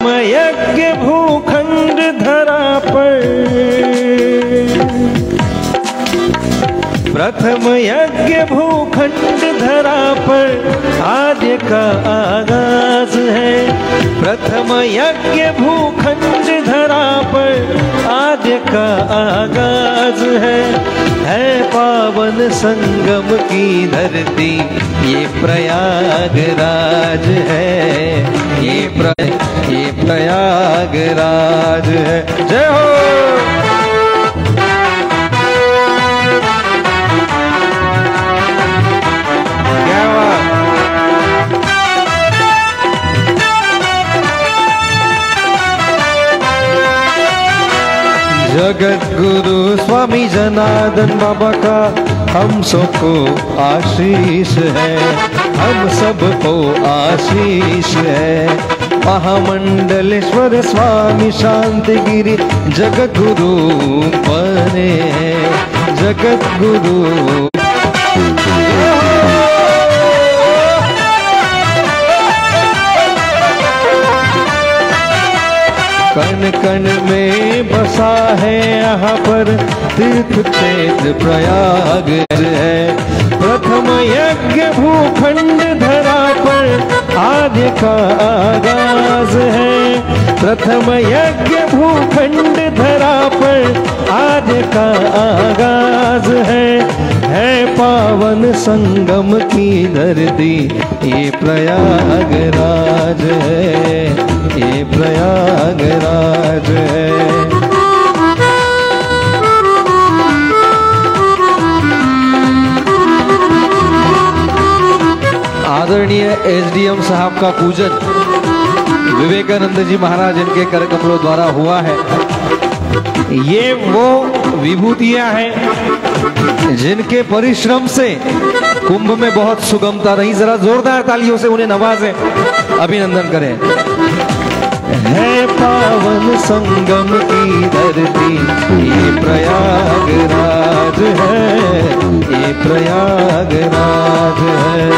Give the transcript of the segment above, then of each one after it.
प्रथम यज्ञ भूखंड धरा पर, प्रथम यज्ञ भूखंड धरा पर आद्य का आगाज है। प्रथम यज्ञ भूखंड धरा पर आद्य का आगाज है पावन संगम की धरती ये प्रयागराज है, ये प्रयागराज है। जय हो। जगत गुरु स्वामी जनार्दन बाबा का हम सबको आशीष है, हम सबको आशीष है। महामंडलेश्वर स्वामी शांतिगिरी जगत गुरु बने हैं, जगत गुरु। कण कण में बसा है यहाँ पर तीर्थ क्षेत्र प्रयाग है। प्रथम यज्ञ भूखंड धरा पर आद्य का आगाज है। प्रथम यज्ञ भूखंड धरा पर आद्य का आगाज है पावन संगम की धरती ये प्रयागराज है, ये प्रयागराज है। आदरणीय एसडीएम साहब का पूजन विवेकानंद जी महाराज इनके कर कमलों द्वारा हुआ है। ये वो विभूतियां हैं जिनके परिश्रम से कुंभ में बहुत सुगमता रही। जरा जोरदार तालियों से उन्हें नवाजें, अभिनंदन करें। है पावन संगम की धरती ये प्रयागराज है, ये प्रयागराज है।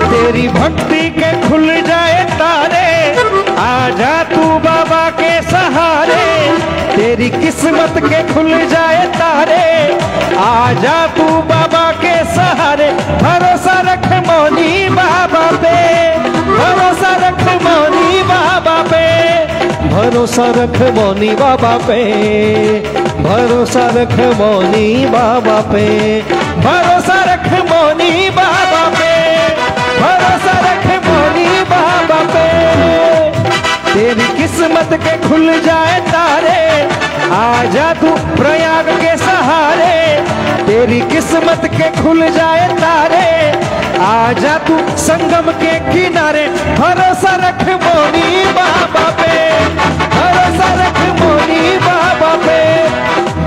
तेरी भक्ति के खुल जाए तारे, आजा तू बाबा के सहारे। तेरी किस्मत के खुल जाए तारे, आजा तू बाबा के सहारे। भरोसा रख मौनी बाबा पे, भरोसा रख मौनी बाबा पे, भरोसा रख मौनी बाबा पे, भरोसा रख मौनी बाबा पे, भरोसा रख मौनी बाबा पे, भरोसा रख मौनी बाबा पे। तेरी किस्मत के खुल जाए तारे, आजा तू प्रयाग के सहारे। तेरी किस्मत के खुल जाए तारे, आजा तू संगम के किनारे। भरोसा रख मौनी बाबा पे, भरोसा रख मौनी बाबा पे,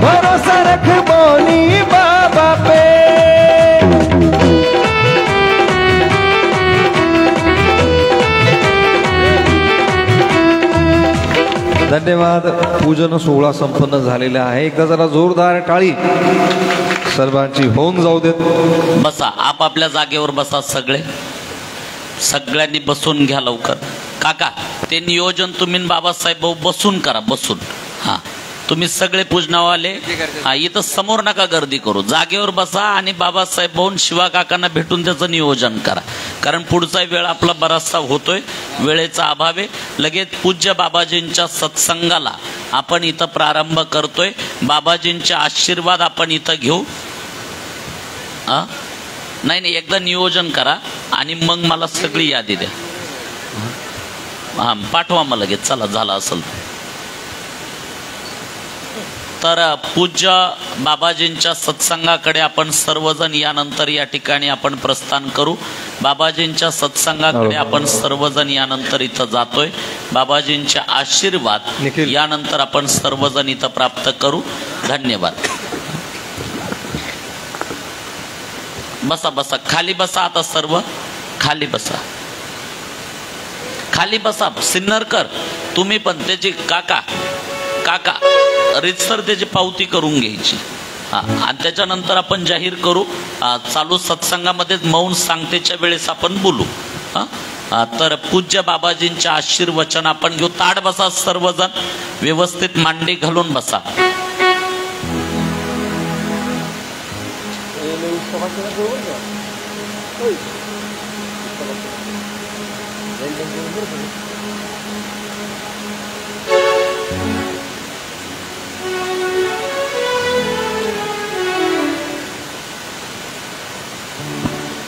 भरोसा रख मौनी बाबा पे। धन्यवाद। पूजन सोहळा संपन्न झालेला आहे। एकदा जरा जोरदार टाळी सर्वांची होऊन जाऊ देत। बसा, आपापल्या जागेवर बसा। सगळ्यांनी बसून घ्या लवकर। काका, ते नियोजन तुम्ही बाबासाहेब भाऊ बसून करा, बसून। हा, तुम्ही सगळे पूजनावाले हा इथं समोर नका गर्दी करू, जागेवर बसा आणि बाबासाहेब भाऊ शिवा काकांना भेटून त्याचं नियोजन करा। कारण पुढचा वेळ आपला बराचसा होतोय, वेळेचा अभाव आहे। लगेच पूज्य बाबाजींच्या सत्संगाला आपण इथं प्रारंभ करतोय। बाबाजींचे आशीर्वाद आपण इथं घेऊ। नाही, एकदा नियोजन करा आणि मग मला सगळी यादी द्या। हा, पाठवा मला लगेच। चला, झालं असेल तर पूज्य बाबाजींच्या सत्संगाकडे आपण सर्वजण यानंतर या ठिकाणी आपण प्रस्थान करू। बाबाजींच्या सत्संगाकडे आपण सर्वजण यानंतर इथं जातोय। बाबाजींचे आशीर्वाद यानंतर आपण सर्वजण इथं प्राप्त करू। धन्यवाद। बसा बसा, खाली बसा आता सर्व, खाली बसा, खाली बसा. सिन्नरकर तुम्ही पण त्याची काका रीतसर त्याची पावती करून घ्यायची. आणि त्याच्यानंतर आपण जाहीर करू. चालू सत्संगामध्ये मौन सांगतेच्या वेळेस आपण बोलू. तर पूज्य बाबाजींच्या आशीर्वचन आपण घेऊ. ताड बसा सर्वजण, व्यवस्थित मांडी घालून बसा.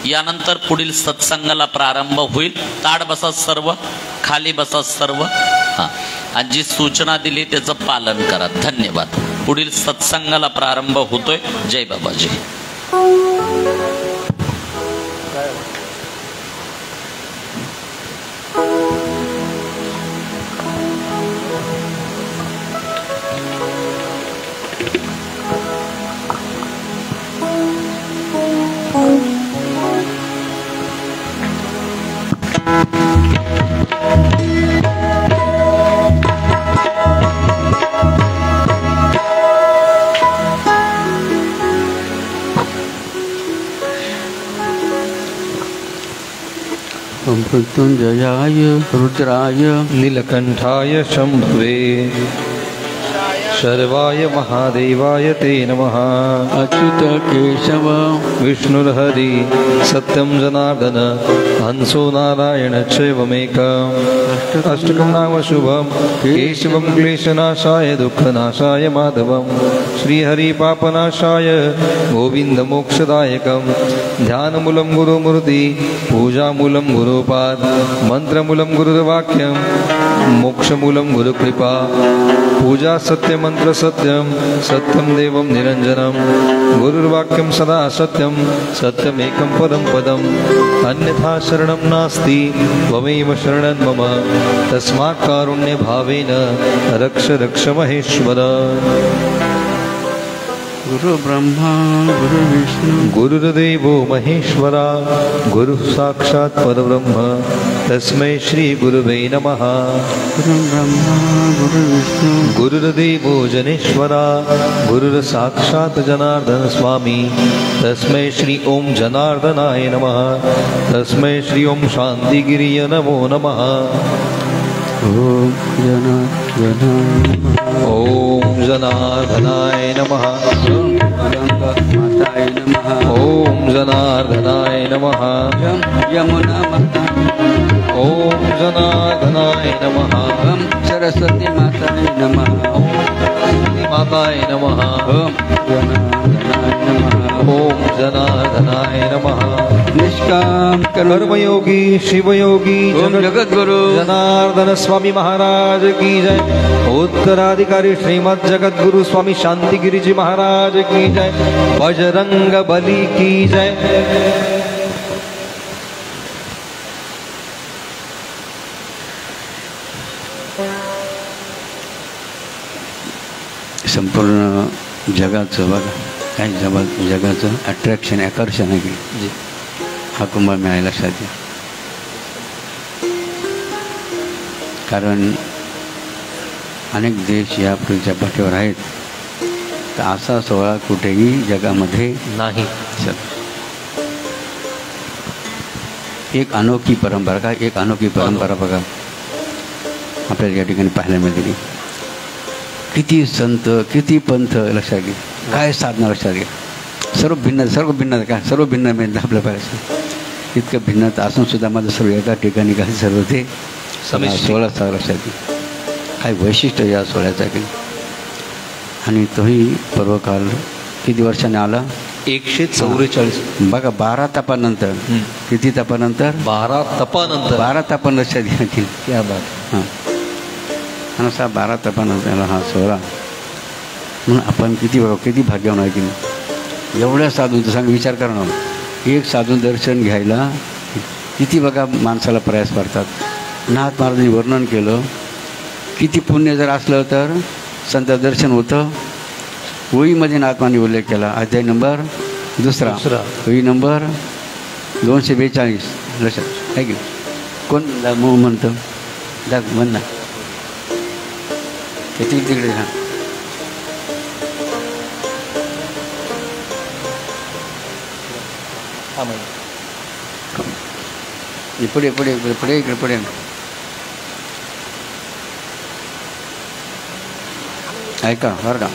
यानंतर पुढील सत्संगाला प्रारंभ होईल. ताड बसा सर्व, खाली बसा सर्व. आणि जी सूचना दिली त्याचं पालन करा. धन्यवाद. पुढील सत्संगाला प्रारंभ होतोय. जय बाबाजी. मृत्युंजयाय रुद्राय नीलकंठाय शंभवे शर्वाय महादेवाय ते नमः. अच्युत केशव विष्णुर्हरि सत्यं जनार्दन हंसो नारायण चैवमेकम्. अष्टकं नाम शुभं केशवं क्लेशनाशाय दुःखनाशाय माधवं. श्रीहरि पापनाशाय गोविन्दमोक्षदायकं. ध्यानमूलं गुरुमूर्ति पूजामूलं गुरुपाद मन्त्रमूलं गुरुर्वाक्यं मोक्षमूलं गुरुकृपा. पूजा सत्यमंत्र सत्यं सत्यं देवं निरञ्जनं. गुरुर्वाक्यं सदा सत्यं सत्यमेकं परं पदम्. अन्यथा शरणं नास्ति त्वमेव शरणं मम. तस्मात् कारुण्यभावेन रक्ष रक्ष महेश्वर. गुरु ब्रह्मा गुरु विष्णु गुरुर्देवो महेश्वरा. गुरुः साक्षात् परब्रह्म तस्मै श्री गुरुवे नमः. गुरु ब्रह्मा गुरु विष्णु गुरुर्देवो जनेश्वरा. गुरुर्साक्षात् जनार्दन स्वामी तस्मै श्री ओम जनार्दनाय नमः. तस्मै श्री ओम शांतिगिरिय नमो नमः. ओम जनार्दनाय ओम जनार्दनाय नमः. माताय नमः. ओम जनार्दनाय नमः. यमुना माताय ओम जनार्दनाय नमः. सरस्वती माताय नमः. माताय नमः. ओम जनार्दनाय नमः. ओम जनार्दनाय नमः. निष्काम कर्मयोगी शिवयोगी ओम जगद्गुरु जनार्दन स्वामी महाराज की जय. उत्तराधिकारी श्रीमद जगद्गुरु स्वामी शांतिगिरी जी महाराज की जय. बजरंग बली की जय. संपूर्ण जगाचं बघा काय जगाचं अट्रॅक्शन आकर्षण आहे की हा कुंभमेळा लक्षात घ्या. कारण अनेक देश या पृथ्वीच्या पाठीवर आहेत तर असा सोहळा कुठेही जगामध्ये नाही. एक अनोखी परंपरा का एक अनोखी परंपरा बघा आपल्याला या ठिकाणी पाहायला मिळते. किती संत किती पंथ लक्षात घे, काय साधना लक्षात घे. सर्व भिन्न काय सर्व भिन्न मिळतं आपल्या पाहायचं. इतकं भिन्नता असून सुद्धा माझं सर्व एका ठिकाणी काही सर्व ते सोहळा लक्षात घे. काय वैशिष्ट्य या सोहळ्याचं की. आणि तोही पर्वकाल किती वर्षाने आला 144. बघा 12 तपानंतर. किती तपानंतर 12 तपानंतर. 12 तपान लक्षात घ्या. क्या बात. हां आणि असा 12 तपानंतर हा सोहळा म्हणून आपण किती भाग्यवान आहे की नाही. एवढ्या साधूंचं सांग विचार करा ना. एक साधून दर्शन घ्यायला किती बघा माणसाला प्रयास पडतात. नाथ महाराजांनी वर्णन केलं किती पुण्य जर असलं तर संत दर्शन होतं. ओळीमध्ये नाथ महाराजांनी उल्लेख केला अध्याय नंबर दुसरा वही नंबर 242 लक्षात आहे की कोण म्हणतं म्हण ना किती तिकडे हा पुढे पुढे पुढे इकडे पुढे ऐका बरं का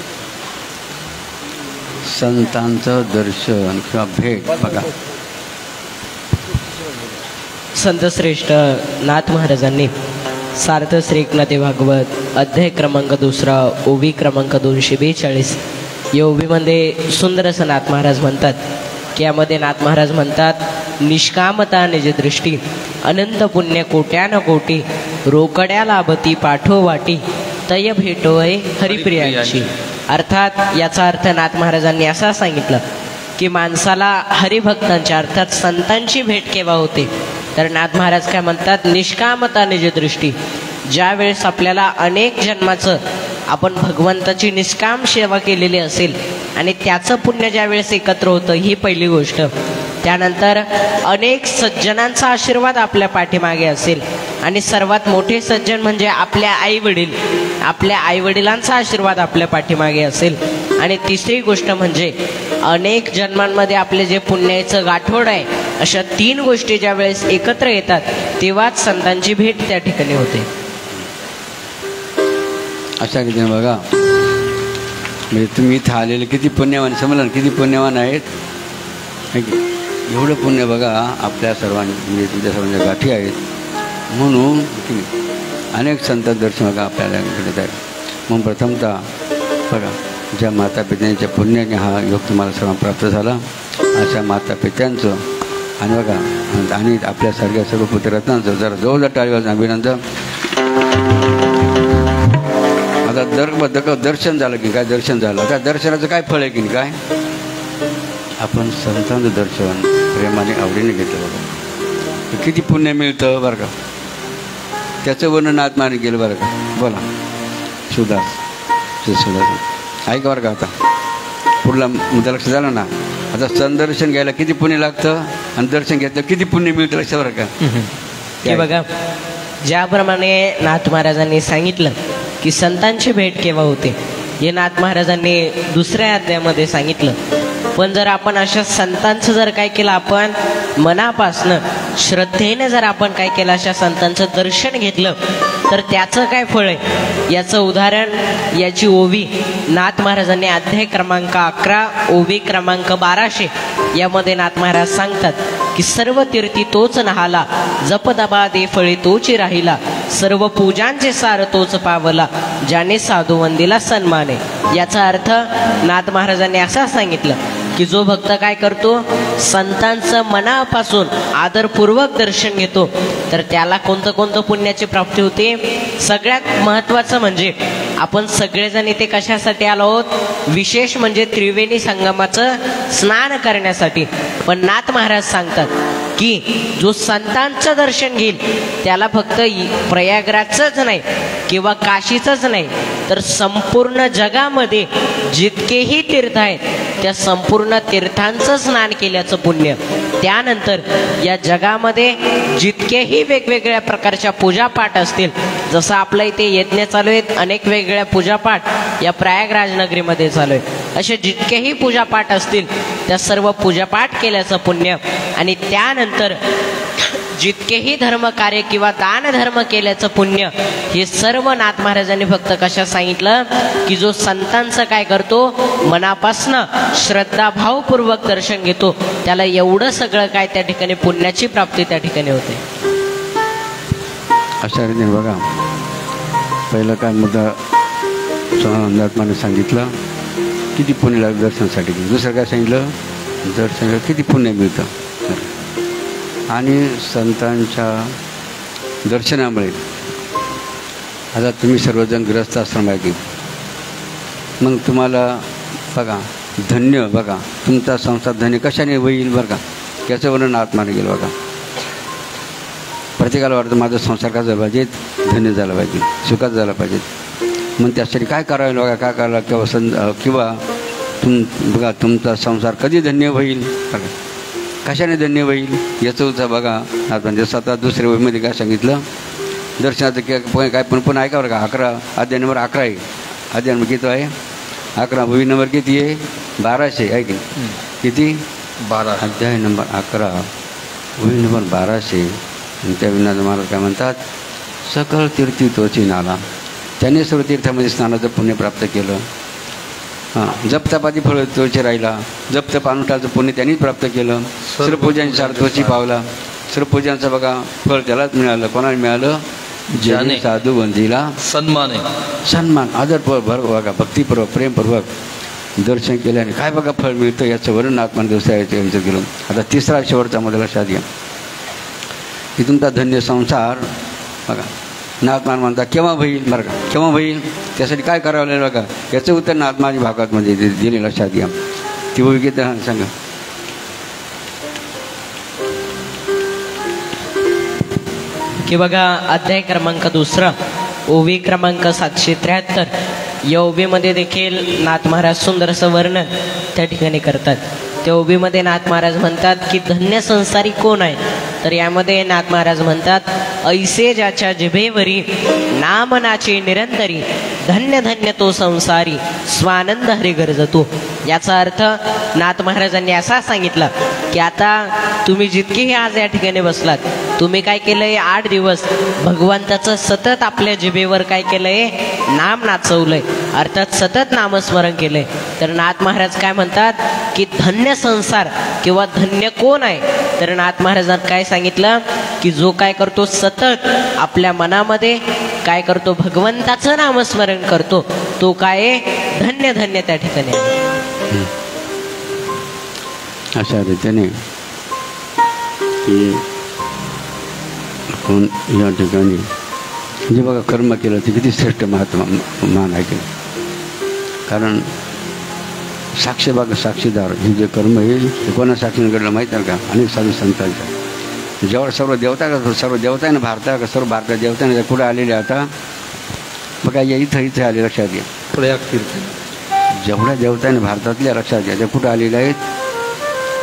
संतांचं दर्शन किंवा भेट बघा संतश्रेष्ठ नाथ महाराजांनी सार्थ श्री एकनाथी भागवत अध्याय क्रमांक 2 ओवी क्रमांक 242 या ओवीमध्ये सुंदर असं नाथ महाराज म्हणतात की यामध्ये नाथ महाराज म्हणतात निष्कामता निजदृष्टी अनंत पुण्य कोट्यान कोटी रोकड्या लाभती पाठोवाटी तय भेटोय हरिप्रियांची. अर्थात याचा अर्थ नाथ महाराजांनी असा सांगितलं की माणसाला हरिभक्तांच्या अर्थात संतांची भेट केव्हा होते तर नाथ महाराज काय म्हणतात निष्कामता निजदृष्टी. ज्या वेळेस आपल्याला अनेक जन्माचं आपण भगवंताची निष्काम सेवा केलेली असेल आणि त्याचं पुण्य ज्या वेळेस एकत्र होतं ही पहिली गोष्ट. त्यानंतर अनेक सज्जनांचा आशीर्वाद आपल्या पाठीमागे असेल आणि सर्वात मोठे सज्जन म्हणजे आपल्या आईवडील, आपल्या आईवडिलांचा आशीर्वाद आपल्या पाठीमागे असेल. आणि तिसरी गोष्ट म्हणजे अनेक जन्मांमध्ये आपले जे पुण्याचं गाठोड आहे अशा 3 गोष्टी ज्या वेळेस एकत्र येतात तेव्हाच संतांची भेट त्या ठिकाणी होते. अशा रीतीने बघा म्हणजे तुम्ही इथं आलेले किती पुण्यवान समजलं किती पुण्यवान आहेत. एवढं पुण्य बघा आपल्या सर्वांनी म्हणजे तुमच्या सर्वांच्या गाठी आहेत म्हणून अनेक संत दर्शन बघा आपल्याला घडत आहेत. म्हणून प्रथमतः बघा ज्या माता पित्यांच्या पुण्याने हा योग तुम्हाला सर्वांना प्राप्त झाला अशा माता पित्यांचं आणि बघा आणि आपल्यासारख्या सर्व पुत्ररत्नांचं जरा जवळ टाळीवर अभिनंदन. आता दर्शन झालं की काय दर्शन झालं त्या दर्शनाचं काय फळ आहे की काय आपण संतांचं दर्शन प्रेमाने आवडीने घेतलं बघा किती पुण्य मिळतं बरं का. त्याचं वर्णन आत्माने केलं बरं का. बोला सुदास ऐका बरं का. आता पुढला मुद्दा लक्ष झालं ना. आता संदर्शन घ्यायला किती पुण्य लागतं आणि दर्शन घेतलं किती पुण्य मिळतं लक्ष बरं का. हे बघा ज्याप्रमाणे नाथ महाराजांनी सांगितलं की संतांची भेट केव्हा होते हे नाथ महाराजांनी दुसऱ्या अध्यायामध्ये सांगितलं. पण जर आपण अशा संतांचं जर काय केलं आपण मनापासनं श्रद्धेने जर आपण काय केलं अशा संतांचं दर्शन घेतलं तर त्याचं काय फळ आहे याचं उदाहरण याची ओवी नाथ महाराजांनी अध्याय क्रमांक 11 ओवी क्रमांक 1200 यामध्ये नाथ महाराज सांगतात की सर्व तीर्थी तोच नहाला जप दबा दे फळी तोची राहिला सर्व पूजांचे सार तोच पावला ज्याने साधू वंदीला सन्माने. याचा अर्थ नाथ महाराजांनी असा सांगितलं की जो भक्त काय करतो संतांचं मनापासून आदरपूर्वक दर्शन घेतो तर त्याला कोणतं पुण्याची प्राप्ती होते. सगळ्यात महत्त्वाचं म्हणजे आपण सगळेजण इथे कशासाठी आलो आहोत विशेष म्हणजे त्रिवेणी संगमाचं स्नान करण्यासाठी. पण नाथ महाराज सांगतात की जो संतांचं दर्शन घेईल त्याला फक्त प्रयागराजच नाही किंवा काशीचंच नाही तर संपूर्ण जगामध्ये जितकेही तीर्थ आहेत त्या संपूर्ण तीर्थांचं स्नान केल्याचं पुण्य. त्यानंतर या जगामध्ये जितकेही वेगवेगळ्या प्रकारच्या पूजापाठ असतील जसं आपल्या इथे यज्ञ चालू आहेत अनेक वेगवेगळ्या पूजापाठ या प्रयागराज नगरीमध्ये चालू आहेत असे जितकेही पूजापाठ असतील त्या सर्व पूजापाठ केल्याचं पुण्य. आणि त्यानंतर जितकेही धर्म कार्य किंवा दान धर्म केल्याचं पुण्य हे सर्व नाथ महाराजांनी फक्त कशा सांगितलं की जो संतांचं काय करतो मनापासनं श्रद्धाभावपूर्वक दर्शन घेतो त्याला एवढं सगळं काय त्या ठिकाणी पुण्याची प्राप्ती त्या ठिकाणी होते. अशा रीतीने बघा पहिलं काय मुद्दा नाथमाने सांगितलं किती पुण्य लागतं दर्शनासाठी. दुसरं काय सांगितलं दर्शन किती पुण्य मिळतं आणि संतांच्या दर्शनामुळे आता तुम्ही सर्वजण ग्रस्त आश्रम आहे की मग तुम्हाला बघा धन्य बघा तुमचा संसार धन्य कशाने होईल बरं का याचं वर्णन आत्माने गेलं बघा. प्रत्येकाला वाटतं माझा संसार कसा झाला पाहिजे धन्य झाला पाहिजे सुखात झाला पाहिजे. मग त्यासाठी काय करावं बघा काय करायला किंवा बघा तुमचा संसार कधी धन्य होईल, बघा कशाने धन्य होईल याचं उत्तर बघा. आपण स्वतः दुसऱ्या वहीमध्ये काय सांगितलं, दर्शनाचं काय पण ऐका बरं का. 11 अध्याय नंबर 11 आहे. अध्याय नंबर किती आहे? 11. वही नंबर किती आहे? 1200 आहे की किती? 12. अध्याय नंबर 11 वही नंबर 1200. आणि त्या विनाथ महाराज काय म्हणतात, सकळ तीर्थी तोची नाला, त्याने सर्व तीर्थामध्ये स्नानाचं पुण्य प्राप्त केलं. हां, जपतपादी फळ तोचे राहिला, जपतप अनुष्ठाचं पुण्य त्यांनीच प्राप्त केलं. सर्वपूजांची सार तोची पावला, सर्वपूजांचं बघा फळ त्यालाच मिळालं. कोणाला मिळालं? ज्याने साधू बंधीला सन्मान आदरपूर्वक बघा भक्तीपूर्वक प्रेमपूर्वक दर्शन केल्याने काय बघा फळ मिळतं याचं वर्णन आत्मा दिवसाचं केलं. आता तिसरा शेवटचा मध्ये लक्षात घ्या की तुमचा धन्य संसार बघा नाथमान म्हणता केव्हा होईल, बरं का केव्हा होईल, त्यासाठी काय करावं लागेल बघा. याचं उत्तर नाथमाजी भागातमध्ये दिले, लक्षात घ्या. ती भूमिकेत सांगा. की बघा अध्याय क्रमांक 2 ओवी क्रमांक 773. या ओवीमध्ये देखील नाथ महाराज सुंदर असं वर्णन त्या ठिकाणी करतात. त्या ओवीमध्ये नाथ महाराज म्हणतात की धन्य संसारी कोण आहे, तर यामध्ये नाथ महाराज म्हणतात, ऐसे ज्याच्या जिभेवरी नाम नाचे निरंतरी, धन्य धन्य तो संसारी स्वानंद हरी गरजतो. याचा अर्थ नाथ महाराजांनी असा सांगितला की आता तुम्ही जितकेही आज या ठिकाणी बसलात, तुम्ही काय केलंय 8 दिवस भगवंताचं सतत आपल्या जिभेवर काय केलंय, नाम नाचवलंय, अर्थात सतत नामस्मरण केलंय. तर नाथ महाराज काय म्हणतात की धन्य संसार किंवा धन्य कोण आहे, तर नाथ महाराजांनी काय सांगितलं की जो काय करतो सतत आपल्या मनामध्ये काय करतो, भगवंताचं नामस्मरण करतो, तो काय धन्य धन्य त्या ठिकाणी आहे. अशा रीतीने की आपण या ठिकाणी जे बघा कर्म केलं ते किती श्रेष्ठ महात्मा मान आहे की, कारण साक्ष बघा साक्षीदार हे जे कर्म आहे ते कोणा साक्षीने घडलं माहीत आहे का, अनेक साधू संतांच्या. जेव्हा सर्व देवता आहे ना भारतात, सर्व भारतात देवताने कुठे आलेले आता बघा, या इथं आले, लक्षात घ्या. प्रयाग तीर्थ जेवढ्या देवता आहे ना भारतातल्या, लक्षात घ्या, त्या कुठं आलेल्या आहेत,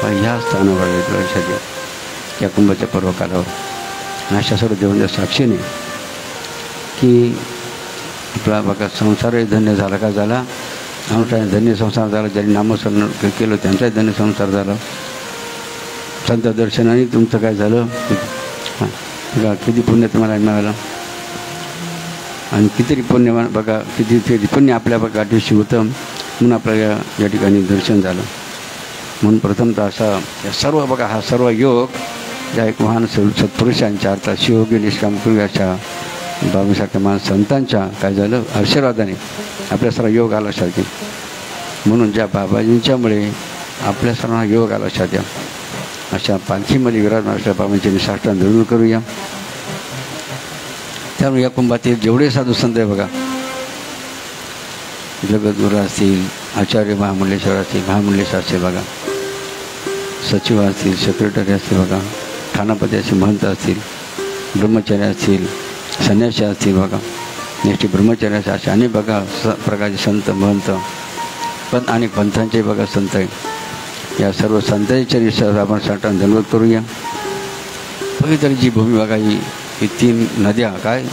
ह्या स्थानावर आले, लक्षात घ्या, या कुंभाच्या पर्वकालावर. आणि अशा सर्व देवांच्या साक्षीने की आपला बघा संसारही धन्य झाला का झाला, अनुष्ठाने धन्य संसार झाला, ज्यांनी नामस्मरण केलं त्यांचाही धन्य संसार झाला. संत दर्शनाने तुमचं काय झालं, बघा किती पुण्य तुम्हाला मिळालं आणि किती पुण्य बघा, किती पुण्य आपल्या बघा गाठीशी होतं, म्हणून आपल्याला या ठिकाणी दर्शन झालं. म्हणून प्रथमतः असा या सर्व बघा हा सर्व योग ज्या एक महान सत्पुरुषांच्या अर्थात शिवयोगी निष्कामपूर्वी अशा बाबासारख्या महान संतांच्या काय झालं आशीर्वादाने आपल्या सर्व योग आला सारखे. म्हणून ज्या बाबाजींच्यामुळे आपल्या सर्वांना योग आला साध्या अशा पालखीमध्ये विराजमान असल्या बाबांची साष्टांग धरून करूया. त्यामुळे या कुंभातील जेवढे साधू संत आहे बघा, जगद्गुरू असतील, आचार्य महामंडलेश्वर असतील, महामंडलेश्वर असतील बघा, सचिव असतील, सेक्रेटरी असतील बघा, ठाणापती असतील, महंत असतील, ब्रह्मचारी असतील, संन्यासी असतील बघा, नेक्स्ट ब्रह्मचारी असतील, असे अनेक बघा प्रकारचे संत महंत पण अनेक पंथांचे बघा संत आहे. या सर्व संतांच्या विषयावर आपण साष्टांग दंडवत करूया. पवित्र जी भूमी बघा ही 3 नद्या काय,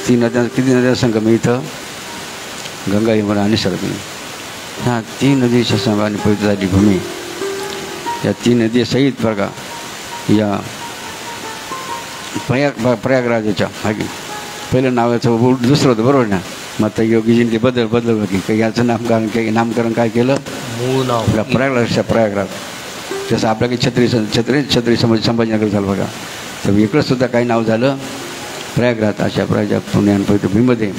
3 नद्या, किती नद्या संगम इथं गंगा, यमुना आणि सरस्वती, ह्या 3 नदीच्या संगमाने पवित्र झाली भूमी. या 3 नदी सहित बघा या प्रयागराजाच्या मागे पहिलं नावाचं दुसरं होतं बरोबर ना, मग आता योगीजींनी ते बदललं की याचं नामकरण काय केलं, मूळ नाव आपल्या प्रयागराज. जसं आपल्या काही छत्री संभाजीनगर झालं बघा, तर इकडं सुद्धा काही नाव झालं प्रयागराज. अशा प्रयाच्या पुण्य आणि पवित्र भूमीमध्ये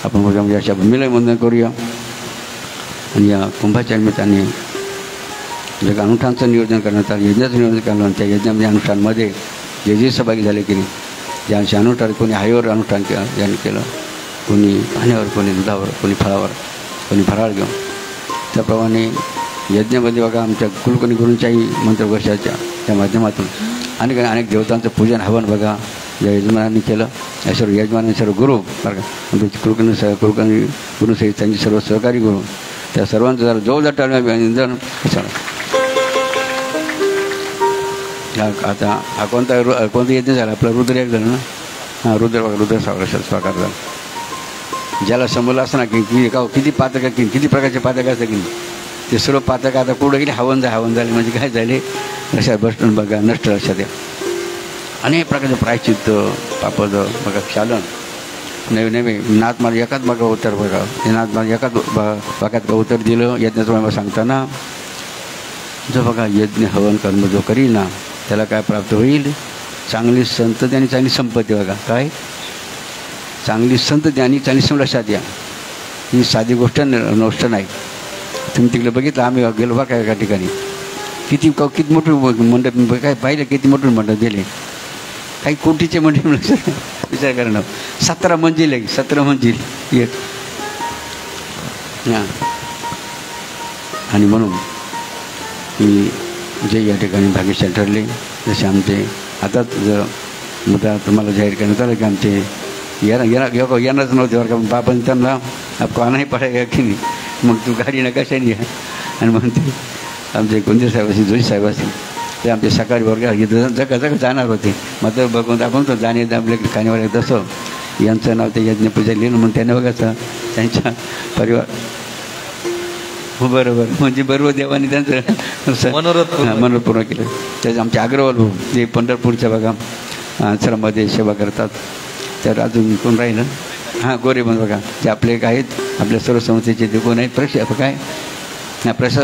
आपण म्हणजे अशा भूमीला वंदन करूया. आणि या कुंभाच्या निमित्ताने जे अनुष्ठानचं नियोजन करण्यात आलं, यज्ञाचं नियोजन करण्यात, त्या यज्ञामध्ये अनुष्ठानमध्ये जे सहभागी झाले की नाही, ज्यांचे अनुष्ठान कोणी हाईवर अनुष्ठान ज्यांनी केलं, कोणी पाण्यावर, कोणी दुधावर, कोणी फळावर, कोणी फराळ घेऊन, त्याप्रमाणे यज्ञामध्ये बघा आमच्या कुलकर्णी गुरूंच्याही मंत्रघोषाच्या त्या माध्यमातून अनेक देवतांचं पूजन हवन बघा या यजमानांनी केलं. या सर्व यजमानांनी सर्व गुरु बघा आमचे कुलकर्णी गुरुसहित त्यांचे सर्व सहकारी गुरु त्या सर्वांचं जरा जोरदार टाळून आता हा कोणता यज्ञ झाला आपला रुद्र एक झाला ना. हां रुद्र स्वाकार झाला. ज्याला समजलं असं ना की किती पातक किती प्रकारचे पातक असतं की ते सर्व पातक आता कुठं गेले हवन झाले म्हणजे काय झाले लक्षात बसणं बघा नष्ट लक्षात या. अनेक प्रकारचे प्रायश्चित्त पापद बघा क्षालन नवे नाथ मला एकाच बघा उत्तर बघा ते नाथ मला एकाच भागात उत्तर दिलं यज्ञाचं सांगताना जो बघा यज्ञ हवन कर्म जो करील ना त्याला काय प्राप्त होईल चांगली संतती आणि चांगली संपत्ती. बघा काय चांगली संतती आणि चांगली लक्षात या. ही साधी गोष्ट नाही. तुम्ही तिकडे बघितलं आम्ही गेलो बघा एका ठिकाणी किती मोठं मंडप काय पाहिलं किती मोठं मंडप दिले काही कोटीचे मंडप लक्षात विचार करणं 17 मंजिल आहे 17 मंजिल एक. हां आणि म्हणून की जे या ठिकाणी भाग्यशाली ठरले जसे आमचे आता जर मुद्दा तुम्हाला जाहीर करण्यात आलं की आमचे येणारच नव्हते बरं का बाबांनी त्यांना आपको आणाही पडायला की नाही मग तू गाडी ना कशाने या आणि म्हणते आमचे कोणते साहेब असतील जोशी साहेब असतील ते आमचे सकाळी वर्ग जगा जाणार होते मात्र बघून आपण तो जाणे आपल्या खाण्यावर तसं यांचं नाव ते यज्ञपूजा लिहिलं म्हणून त्याने बघायचं त्यांच्या परिवार हो बरोबर म्हणजे बरोबर देवाने त्यांचं मनोरथ पूर्ण केलं. त्याचं आमचे अग्रवाल भाऊ जे पंढरपूरच्या बघा आश्रमामध्ये सेवा करतात तर अजून कोण राहिलं हां गोरे पण बघा ते आपले काय आहेत आपल्या सर्व संस्थेचे ते कोण आहेत प्रशासक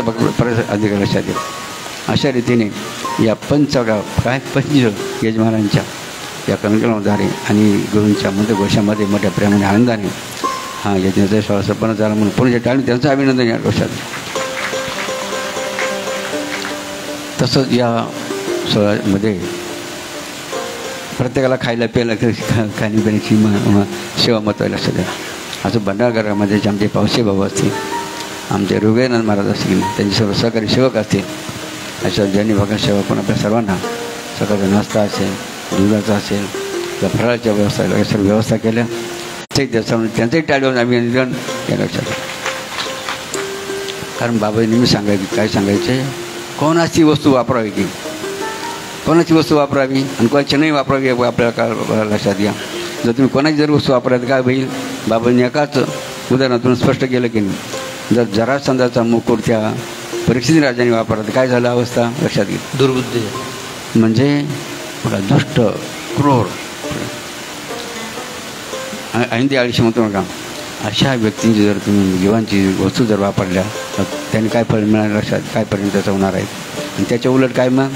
अधिकारी लक्षात येईल. अशा रीतीने या पंच यजमानांच्या या कार्यक्रमाद्वारे आणि गुरूंच्या मध्ये गोष्यामध्ये मोठ्या प्रेमाने आनंदाने हां यज्ञाचा सोहळा संपन्न झाला म्हणून पुढे टाळून त्यांचं अभिनंदन या गोष्टात. तसंच या सोहळ्यामध्ये प्रत्येकाला खायला प्यायला खाण्यापिण्याची सेवा महत्त्वाची लक्षात द्या. असं भंडारगरामध्ये जे आमचे पावसे भाऊ असतील आमचे हृदयनाथ महाराज असतील त्यांचे सर्व सहकारी सेवक असतील अशा ज्यांनी बघा सेवा पण आपल्या सर्वांना सकाळचा नाश्ता असेल दुधाचा असेल किंवा फराळाच्या व्यवस्था या सर्व व्यवस्था केल्या त्यांचंही टाळून अभिनंदन या लक्षात. कारण बाबा नेहमी सांगायचे काय सांगायचे कोणाची वस्तू वापरावी की कोणाची वस्तू वापरावी आणि कोणाची नाही वापरावी आपल्याला लक्षात घ्या. जर तुम्ही कोणाची जर वस्तू वापरावी काय होईल बाबांनी एकाच उदाहरणातून स्पष्ट केलं की नाही जर जरासंधाचा मुकुट त्या परीक्षित राजाने वापरला काय झालं अवस्था लक्षात घ्या. दुर्बुद्धी म्हणजे बघा दुष्ट क्रूर ऐंदी आळशी म्हणतो का अशा व्यक्तींची जर तुम्ही जीवांची वस्तू जर वापरल्या तर त्यांनी काय फळ मिळालं लक्षात काय परिणाम त्याचा होणार आहे. आणि त्याच्या उलट काय मग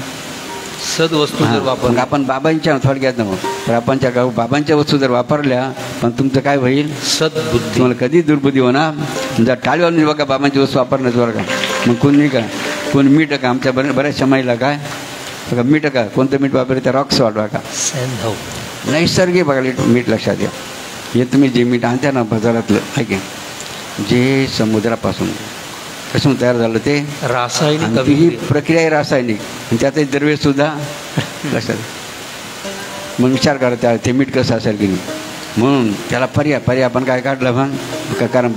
सदवस्तू जर वापर आपण बाबांच्या थोडक्यात ना तर आपण बाबांच्या वस्तू जर वापरल्या पण तुमचं काय होईल सद्बुद्धी तुम्हाला कधी दुर्बुद्धी होणार. जर टाळीवर बघा बाबांची वस्तू वापरण्याचं बरं का मग कोणी का कोणी मीठ का आमच्या बऱ्याचशा महिला काय बघा मीठ का कोणतं मीठ वापरलं त्या रॉक्स वाटवा का नैसर्गिक बघा मीठ लक्षात घ्या. हे तुम्ही जे मीठ आणता ना बाजारातलं ऐक जे समुद्रापासून कसून तयार झालं ते रासायनिक ही प्रक्रिया आहे रासायनिक आणि त्यातही द्रव्यसुद्धा लक्षात. मग विचार करा ते मीठ कसं असेल की नाही म्हणून त्याला पर्याय आपण काय काढलं पण कारण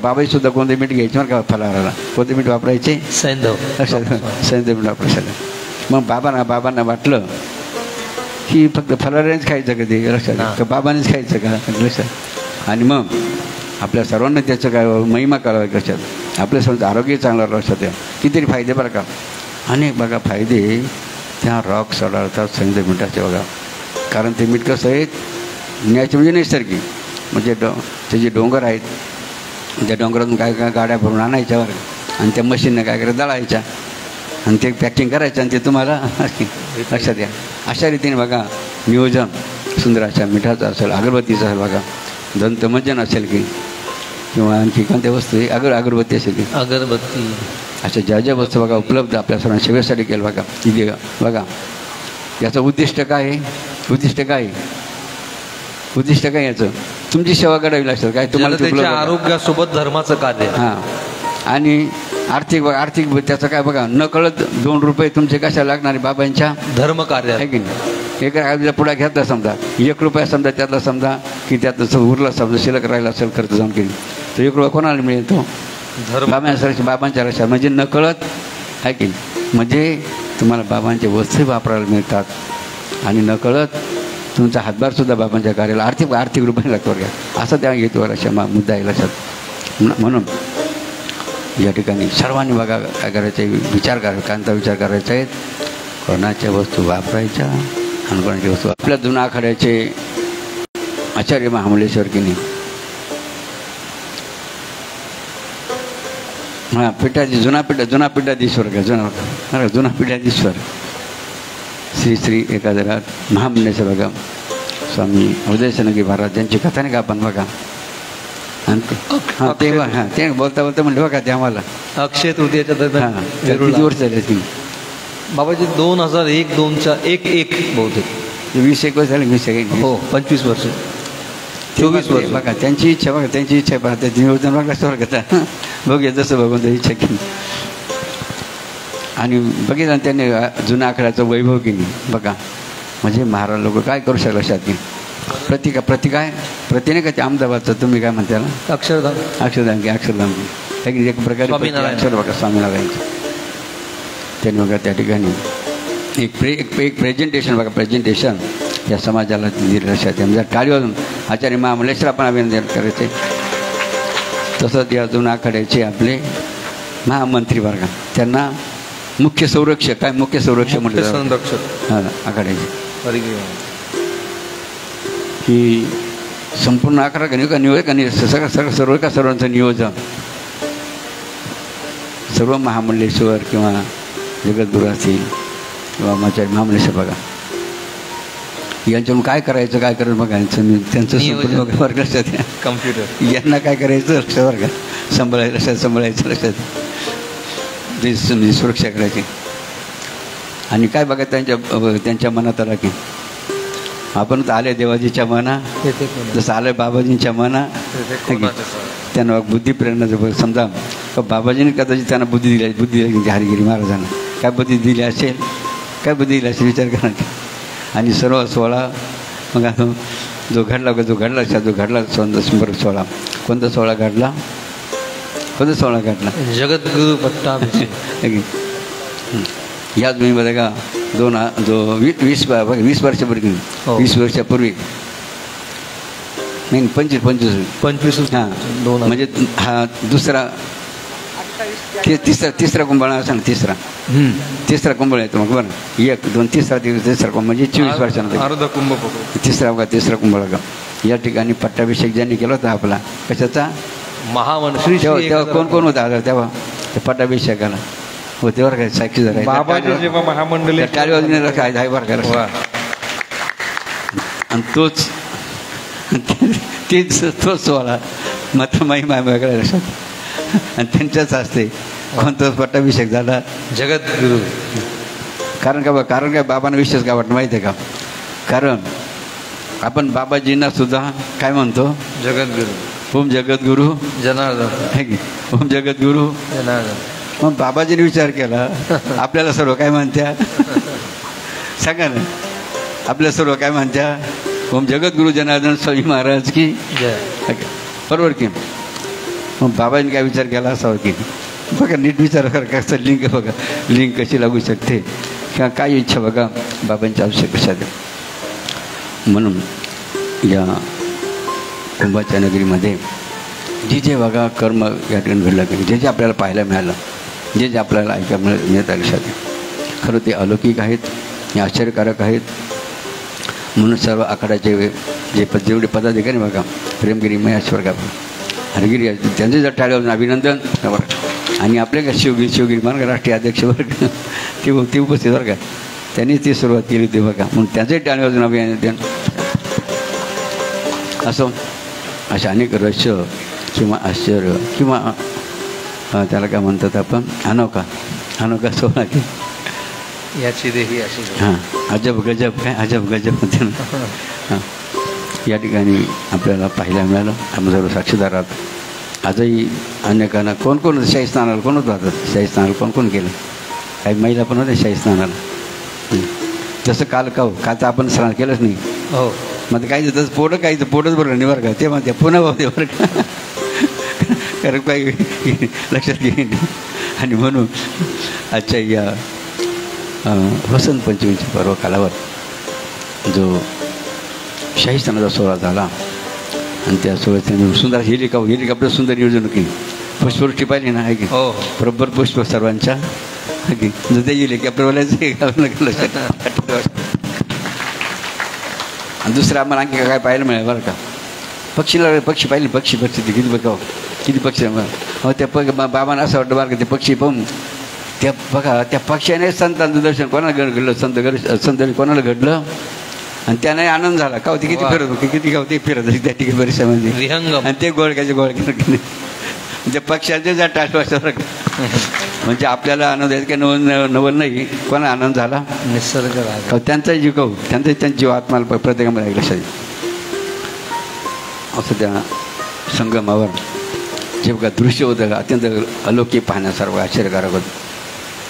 बाबाही सुद्धा कोणतं मीठ घ्यायचे बरं का फलाहाराला कोणतं मीठ वापरायचे सैंधव सैंधव मीठ वापरायचं. मग बाबांना वाटलं की फक्त फलाहारानेच खायचं का ते लक्षात का बाबानेच खायचं का लक्षात. आणि मग आपल्या सर्वांना त्याचं काय महिमा करावा लक्षात आपल्या सर्वांचं आरोग्य चांगलं लक्षात आहे. कितीतरी फायदे बरं का अनेक बघा फायदे त्या रॉक सडाळतात सैंधव मिठाचे बघा. कारण ते मीठ कसं आहे न्यायचे म्हणजे नैसर्गिक म्हणजे ते जे डोंगर आहेत त्या डोंगरातून काय गाड्या भरून आणायच्या बरं आणि त्या मशीनने काय करायचं दळायच्या आणि ते पॅकिंग करायचं आणि ते तुम्हाला लक्षात या. अशा रीतीने बघा नियोजन सुंदर अशा मिठाचं असेल अगरबत्तीचं असेल बघा दंतमंजन असेल की किंवा आणखी कोणत्या वस्तू अगरबत्ती असेल की अगरबत्ती अशा ज्या वस्तू बघा उपलब्ध आपल्या सर्वांना सेवेसाठी केलं बघा इथे बघा. याचं उद्दिष्ट काय आहे उद्दिष्ट काय याचं तुमची सेवा करावी लागतात काय तुम्हाला आरोग्यासोबत धर्माचं कार्य हां आणि आर्थिक त्याचं काय बघा न कळत 2 रुपये तुमचे कशा लागणारे बाबांच्या धर्म कार्य आहे की नाही. एक पुढा घेतला समजा 1 रुपया समजा त्यातला समजा की त्यात उरला समजा शिल्लक राहिला असेल खर्च जाऊन केली तर 1 रुपया कोणाला मिळेल तो बाबांच्या लक्षात म्हणजे नकळत आहे की नाही? म्हणजे तुम्हाला बाबांचे वस्तू वापरायला मिळतात आणि नकळत तुमचा हातभारसुद्धा बाबांच्या कार्याला आर्थिक रूपाने लागतो घ्या असं त्या येतो लक्षात मुद्दा आहे लक्षात. म्हणून या ठिकाणी सर्वांनी बघा काय करायचे विचार करायचा विचार करायचा आहे. कोणाच्या वस्तू वापरायच्या आणि कोणाच्या वस्तू आपल्या जुना आखाड्याचे आचार्य महामंडलेश्वर की नाही हां पिठाची जुना पीठाधीश्वर का जुना पीठाधीश्वर श्री एकादरा महामंडलेश्वर बघा स्वामी उदयसनगी महाराज यांची कथा नाही का आपण बघा आणि ते बोलता म्हणले बघा ते आम्हाला अक्षय तृतीयाच्या दरम्यान किती वर्ष झाले ती बाबाजी 2001-2च्या 1 बहुतेक 20-21 वर्ष झाले 20 हो 25 वर्ष 24 वर्ष बघा त्यांची इच्छा बघा त्याची नियोजन बघा स्वर्ग बघूया जसं बघून इच्छा केली आणि बघितलं त्यांनी जुना आखड्याचं वैभव केली बघा. म्हणजे महाराज लोक काय करू शकलं लक्षात नाही प्रतिने का ते अहमदाबादचं तुम्ही काय म्हणता ना अक्षरधाम एक प्रकारे अक्षर बघा स्वामीनारायणचं त्यांनी बघा त्या ठिकाणी एक प्रेझेंटेशन बघा प्रेझेंटेशन या समाजाला दिलं लक्षात म्हणजे टाळी वाजून आचार्य महामंडलेश्वर आपण अभिनंदन करायचे. तसंच या जुना आखाड्याचे आपले महामंत्री बघा त्यांना मुख्य संरक्षक म्हटलं हां आखाड्याचे की संपूर्ण आखाडा सर्वांचं नियोजन सर्व महामंडलेश्वर किंवा जगद्गुरू असतील किंवा महामंडलेश्वर बघा यांच्याकडून काय करायचं बघा त्यांचं संपूर्ण वर्ग लक्षात कम्प्युटर यांना काय करायचं लक्षात का सांभाळायचं लक्षात ते सुरक्षा करायची आणि काय बघा त्यांच्या मनात आला की आपण तर आले देवाजीच्या मना जसं आलं बाबाजींच्या मना त्यांना बुद्धी प्रेरणा समजा बाबाजीने कदाचित त्यांना बुद्धी दिली हरिगिरी महाराजांना काय बुद्धी दिली असेल विचार करा. आणि सर्व 16 मग आता जो घडला 16 कोणता 16 घडला जगद्गुरु पट्टाभिषेक याच महिन्यामध्ये का 20 वर्षापूर्वी 20 वर्षापूर्वी नाही 25 हां म्हणजे हा दुसरा तिसरा कुंभाळा असं तिसरा कुंभाळ येतो मग बरं 1 2 तिसरा कुंभ म्हणजे 24 वर्षानंतर अर्धा कुंभ तिसरा कुंभाळ का या ठिकाणी पट्टाभिषेक ज्यांनी केला होता आपला कशाचा महामंत्री तेव्हा कोण होता तेव्हा पट्टाभिषेकाला होते बरं काय साक्षी झाला बाबाजी जेव्हा महामंडळ काय बरं का आणि तोच सोहळा मात्र महिमा वेगळ्या लक्षात आणि त्यांच्याच असते कोणता पट्टाभिषेक झाला जगद्गुरु. कारण काय बाबांना विशेष काय वाटतं माहिती आहे का कारण आपण बाबाजींना सुद्धा काय म्हणतो जगद्गुरु ओम जगद्गुरु जनार्दन ओम जगद्गुरु जनार्दन. मग बाबाजीने विचार केला आपल्याला सर्व काय म्हणत्या सांगा ना आपल्या सर्व काय म्हणत्या ओम जगद्गुरु जनार्दन स्वामी महाराज की बरोबर की. मग बाबांनी काय विचार केला असावा की बघा नीट विचार करा कसं लिंक कशी लागू शकते किंवा काय इच्छा बघा बाबांच्या आवश्यक कशात. म्हणून या कुंभाच्या नगरीमध्ये जे बघा कर्म या ठिकाणी घडलं की जे आपल्याला पाहायला मिळालं जे आपल्याला ऐकायला मिळत लक्षात खरं ते अलौकिक आहेत हे आश्चर्यकारक आहेत. म्हणून सर्व आखाड्याचे जेवढे पदाधिकारी बघा प्रेमगिरी महेश्वर का हरगिरी त्यांचे जर टाळ्यावरून अभिनंदन आणि आपले का शिवगिरी मार्ग राष्ट्रीय अध्यक्ष वर्ग ते उपस्थित बरं का त्यांनी ती सुरुवात केली होती बघा म्हणून त्यांचंही टाळ्यावरून अभिनंदन. असं अशा अनेक रहस्य किंवा आश्चर्य किंवा त्याला काय म्हणतात आपण अनोखा सोहळा की याची देही अशी हां अजब गजब म्हणते ना हां या ठिकाणी आपल्याला पाहायला मिळालं. आपण सर्व साक्षीदार आहात. आजही अनेकांना कोण शाही स्नानाला कोण होतं शाही स्नानाला कोण केलं काही महिला पण होत्या शाही स्नानाला जसं कालचं आपण स्नान केलंच नाही हो मग काही तसं पोटच भरलं नाही बरं का ते म्हणते पुन्हा होते बरं का कारण काही लक्षात घेईन. आणि म्हणून आजच्या या वसंत पंचमीच्या पर्व कालावर जो शाहीस्थानाचा सोहळा झाला आणि त्या सोहळ्यात सुंदर हेलिकॉप्टर सुंदर नियोजन केली. पुष्पवृष्टी पाहिली ना आहे की हो बरोबर पुष्प सर्वांच्या आहे की जर ते हेलिकॉप्टरवाल्याचं आणि दुसरं आम्हाला आणखी काय पाहायला मिळालं बरं का. पक्षी पाहिले पक्षी किती बघा किती पक्षी हो त्या बाबांना असं वाटतं बरं का ते पक्षी पाहून त्या बघा त्या पक्ष्याने संतांचं दर्शन कोणाला घडलं संत कोणाला घडलं आणि त्याने आनंद झाला का होती किती फिरत होती किती गावती फिरत होती त्या ठिकाणी परिसरामध्ये विहंगम. आणि ते गोळक्याचे म्हणजे पक्ष्याचे जा टाळवायचं म्हणजे आपल्याला आनंद आहे की नवल नाही कोणा आनंद झाला निसर्ग का त्यांचा जीव कहू त्यांचा जीव आत्माला प्रत्येकामध्ये लक्षात येईल. असं त्या संगमावर जे बघा दृश्य होतं अत्यंत अलौकिक पाहण्यासारखं आश्चर्यकारक होतं.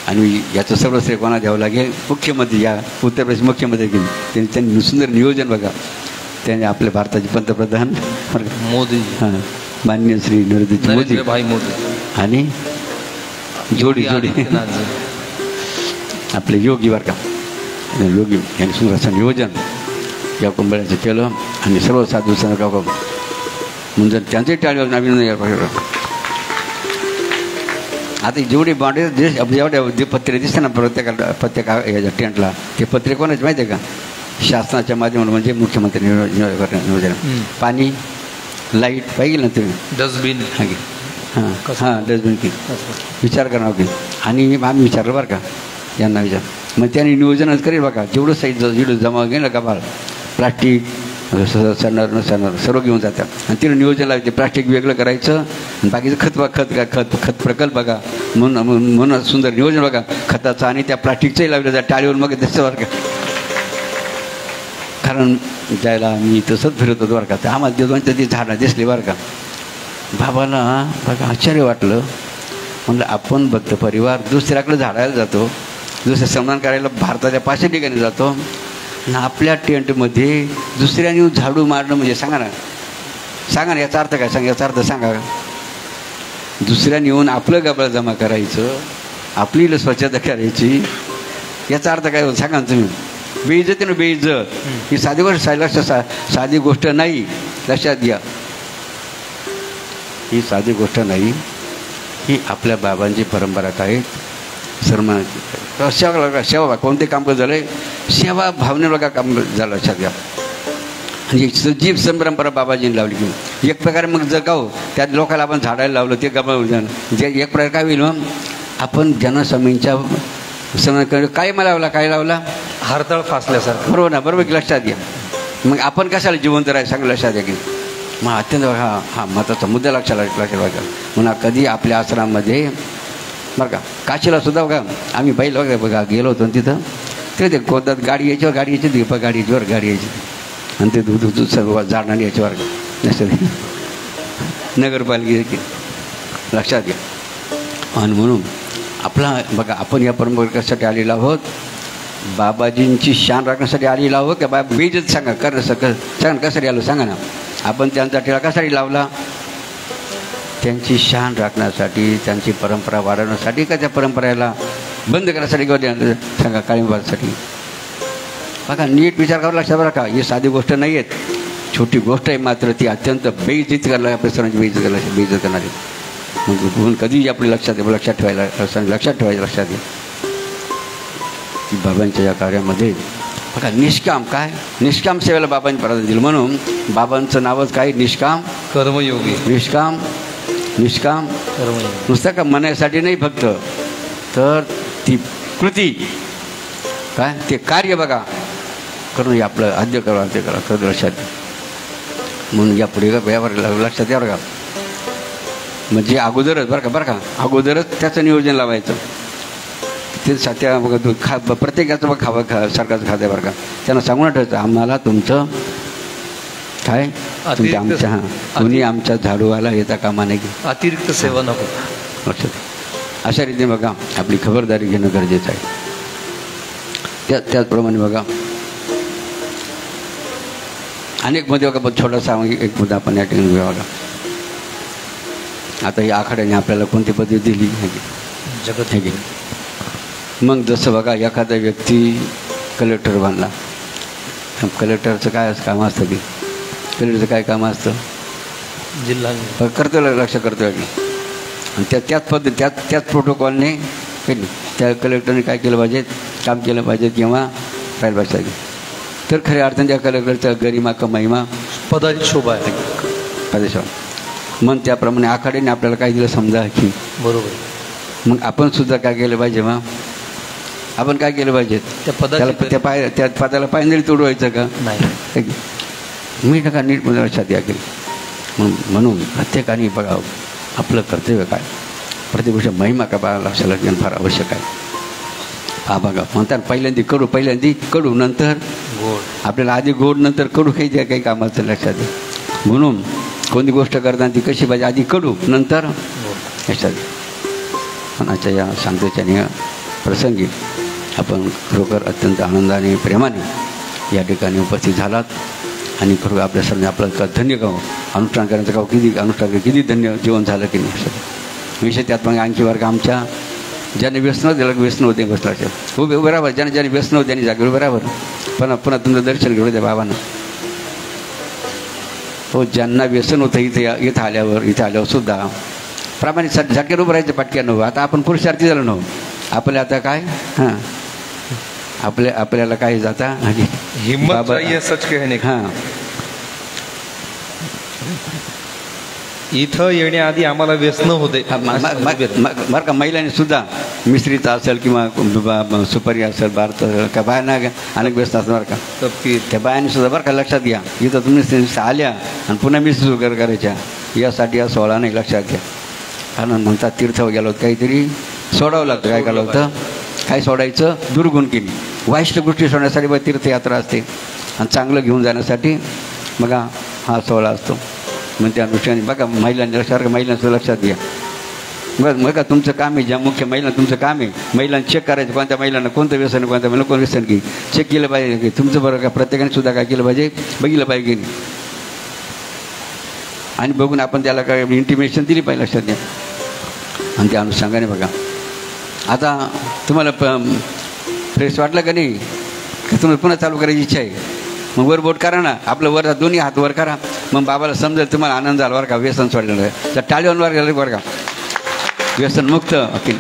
आणि याचं सर्व श्रेय कोणा द्यावं लागेल मुख्यमंत्री या उत्तर प्रदेश मुख्यमंत्री गेले त्यांनी सुंदर नियोजन बघा. त्याने आपल्या भारताचे पंतप्रधान मोदी हां माननीय श्री नरेंद्र मोदी भाई मोदी आणि जोडी आपले योगी बरं का योगी यांनी सुंदर असं नियोजन या कुंभमेळ्याचं केलं आणि सर्व साधू संत का म्हणजे त्यांचंही टाळीवर अभिनंदन. आता जेवढे बॉन्डे जेवढ्या जे पत्रे दिसते ना प्रत्येक याच्या टेंटला ते पत्रे कोणाचे माहिती आहे का शासनाच्या माध्यमातून म्हणजे मुख्यमंत्री नियोजन. पाणी लाईट पाहिजे ना तुम्ही डस्टबिन हां डस्टबिन की विचार करा की. आणि आम्ही विचारलं बरं का यांना विचार मग त्यांनी नियोजनच करेल बघा जेवढं साईज जेवढं जमा गेलं का बाळ प्लास्टिक सणणार नसणार सर्व घेऊन जातात आणि तिला नियोजन लावायचे. प्लास्टिक वेगळं करायचं आणि बाकीचं खत प्रकल्प बघा म्हणून सुंदर नियोजन बघा खताचं आणि त्या प्लास्टिकचंही लावलं जातं टाळीवर मग दिसतं बरं का. कारण जायला मी तसंच फिरत होतो बरं का तर आम्हाला देवांच्या ती झाडं दिसली बरं का. बाबाला बघा आश्चर्य वाटलं. म्हणलं आपण भक्त परिवार दुसऱ्याकडे झाडायला जातो दुसरं सन्मान करायला भारताच्या 500 ठिकाणी जातो आणि आपल्या टेंटमध्ये दुसऱ्याने झाडू मारणं म्हणजे सांगा ना याचा अर्थ काय याचा अर्थ सांगा. दुसऱ्याने येऊन आपलं गबाळ जमा करायचं आपली स्वच्छता करायची याचा अर्थ काय सांगा ना तुम्ही. बेइज्जती ना बेइज्जत ही साधी गोष्ट साधी गोष्ट नाही लक्षात घ्या. ही साधी गोष्ट नाही ही आपल्या बाबांची परंपरा काय सन्मान सेवा कोणते काम झालं सेवा भावने बघा काम झालं लक्षात घ्या. म्हणजे जी परंपरा बाबाजींनी लावली की एक प्रकारे मग जगाव त्यात लोकांना आपण झाडायला लावलं ते गमावून जाणं जे एक प्रकार काय होईल मग आपण जनसमूहांच्या सन्मान काय लावला काय लावला हरतळ फासल्यासारखं बरोबर ना बरोबर की लक्षात घ्या. मग आपण कशाला जिवंत राहायचं सांग लक्षात घ्या की मग अत्यंत हा महत्त्वाचा मुद्दा लक्षात बघा. म्हणा कधी आपल्या आश्रमामध्ये बरं का काशीला सुद्धा बघा आम्ही पहिलं बघा गेलो होतो तिथं ते कोणतात गाडी यायच्यावर गाडी यायची दीपा गाडी यायच्यावर गाडी यायची आणि ते दूध सर्व झाडणार याच्यावर लक्षात नगरपालिके लक्षात घ्या. आणि म्हणून आपला बघा आपण या परंपरेसाठी आलेलो आहोत बाबाजींची शान राखण्यासाठी आलेलो आहोत का बाबा बेइज्जत सांगा सांगा कशासाठी आलो सांगा ना. आपण त्यांचा टिळा कशासाठी लावला त्यांची शान राखण्यासाठी त्यांची परंपरा वाढवण्यासाठी का त्या परंपरेला बंद करण्यासाठी किंवा सांगा काळींबासाठी. बघा नीट विचार करावा लक्षात बरं का ही साधी गोष्ट नाही आहेत छोटी गोष्ट आहे मात्र ती अत्यंत बेइज्जत करायला आपल्या सर्वांची बेइज्जत करणारी. मग म्हणून कधीही आपल्या लक्षात ठेवायचं लक्षात घ्या की बाबांच्या या कार्यामध्ये बघा निष्काम सेवेला बाबांनी प्राधान्य दिलं. म्हणून बाबांचं नावच काय निष्काम कर्मयोगी निष्काम कर्मयोगी नुसतं का म्हणायसाठी नाही फक्त तर ती कृती काय ते कार्य बघा करून आपलं आद्य करा करून लक्षात. म्हणून या पुढे यावर लक्षात या बरं का म्हणजे अगोदरच बरं का अगोदरच त्याचं नियोजन लावायचं. ते त्या बघा प्रत्येकाचं बघ सरकारचं खातं बरं का त्यांना सांगून ठेवायचं आम्हाला तुमचं काय तुमच्या आमच्या कोणी आमच्या झाडूवाला येता कामा नाही की अतिरिक्त सेवा नको लक्षात. अशा रीतीने बघा आपली खबरदारी घेणं गरजेचं आहे. त्याचप्रमाणे बघा अनेक मध्ये बघा छोटासा एक मुद्दा आपण या ठिकाणी घेऊया बघा. आता या आखाड्याने आपल्याला कोणती पदवी दिली जगत हे घे. मग जसं बघा एखादा व्यक्ती कलेक्टर बनला, कलेक्टरचं काय काम असतं की कलेक्टरचं काय काम असतं जिल्हा कर्तव्य लक्ष कर्तव्य आणि त्याच पद्धती त्याच प्रोटोकॉलने केली त्या कलेक्टरने काय केलं पाहिजे, काम केलं पाहिजे किंवा राहिलं पाहिजे. तर खऱ्या अर्थाने त्या कलेक्टरचा गरिमा का महिमा पदाची शोभा आहे. प्रदेशावर मग त्याप्रमाणे आखाड्याने आपल्याला काय दिलं समजा की बरोबर. मग आपण सुद्धा काय केलं पाहिजे, मग आपण काय केलं पाहिजे, त्या पदाची त्या पदाला पायंदळी तोडवायचं का नाही. मी नका नीट लक्षात या केली. म्हणून प्रत्येकाने बघा आपलं कर्तव्य काय, प्रत्येक गोष्ट महिमा का बघा लक्षात घेणं फार आवश्यक आहे. हा बघा म्हणतात पहिल्यांदी कडू नंतर गोड. आपल्याला आधी गोड नंतर कडू काही द्या काही कामाचं लक्षात आहे. म्हणून कोणती गोष्ट करताना ती कशी पाहिजे, आधी कडू नंतर लक्षात. मनाच्या या शांततेच्या प्रसंगी आपण खरोखर अत्यंत आनंदाने प्रेमाने या ठिकाणी उपस्थित झालात आणि खरोखर आपल्या सर्वांनी आपलं धन्य गाव अनुष्ठान करण्याचं गाव किती धन्य जीवन झालं की नाही. विषय त्यात मग आणखी वर्ग आमच्या ज्याने व्यसन दिलं व्यसन होते बसला उभे बरोबर, ज्याने व्यसन होते त्यांनी जागे बरोबर. पुन्हा तुमचं दर्शन घेऊ द्या बाबांना. हो ज्यांना व्यसन होतं इथं आल्यावर सुद्धा प्रामाणिक जागेवर उभं राहायचं पटक्यानं. आता आपण पुरुषार्थी झालो नव्हतो. आपल्या आता काय हां आपल्याला काय जाता हिम्मत चाहिए सच कहने की. हां इथं येण्याआधी आम्हाला व्यसन होते. बरं का महिलांनी सुद्धा मिश्रीचा असेल किंवा सुपारी असेल भारत का बायांना अनेक व्यस्त असतं बरं का. त्या बायांनी सुद्धा बरं का लक्षात घ्या, इथं तुम्ही आल्या आणि पुन्हा मिश्री वगैरे करायच्या यासाठी या सोहळा नाही लक्षात घ्या. कारण म्हणतात तीर्थावर गेलो होतं काहीतरी सोडावं लागतं. काय केलं होतं, काय सोडायचं, दुर्गुण केली. वाईट गोष्टी सोडण्यासाठी बघा तीर्थयात्रा असते आणि चांगलं घेऊन जाण्यासाठी बघा हा सोहळा असतो. मग त्या दृष्टीने बघा महिलांचं लक्षात घ्या. बघा तुमचं काम आहे, ज्या मुख्य महिलांना तुमचं काम आहे महिलांना चेक करायचं, कोणत्या महिलांना कोणतं व्यसन, कोणत्या महिला कोण व्यसन की चेक केलं पाहिजे की तुमचं बरं का. प्रत्येकाने सुद्धा काय केलं पाहिजे, बघितलं पाहिजे की आणि बघून आपण त्याला काय इंटिमेशन दिली पाहिजे लक्षात घ्या. आणि त्या अनुषंगाने बघा आता तुम्हाला फ्रेश वाटलं का नाही, की तुम्हाला पुन्हा चालू करायची इच्छा आहे, मग वर बोट करा ना, आपलं वर दोन्ही हात वर करा. मग बाबाला समजेल तुम्हाला आनंद झाला बरं का, व्यसन सोडलेलं आहे. तर टाळीवर वर गेलं बरं का, व्यसन मुक्त अखिल.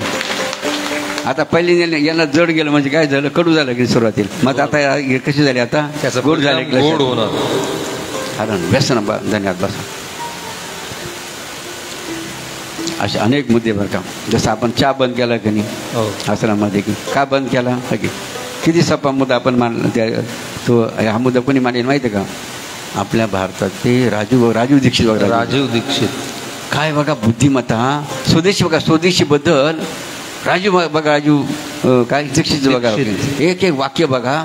आता पहिले यांना जड गेलं म्हणजे काय झालं, कडू झालं की सुरुवातीला. मग आता कशी झाली, आता गोड झाले गोड होणार. कारण व्यसन धन्यवाद बसा. असे अनेक मुद्दे बरं का. जसं आपण चहा बंद केला की नाही आश्रमामध्ये, की का बंद केला, किती सपा मुद्दा आपण मानला. त्या तो हा मुद्दा कोणी मानेल माहिती आहे का, आपल्या भारतात ते राजू दीक्षित बघा. राजीव दीक्षित काय बघा बुद्धिमत्ता, स्वदेशी बघा, स्वदेशी बद्दल राजू काय दीक्षित बघा. एक वाक्य बघा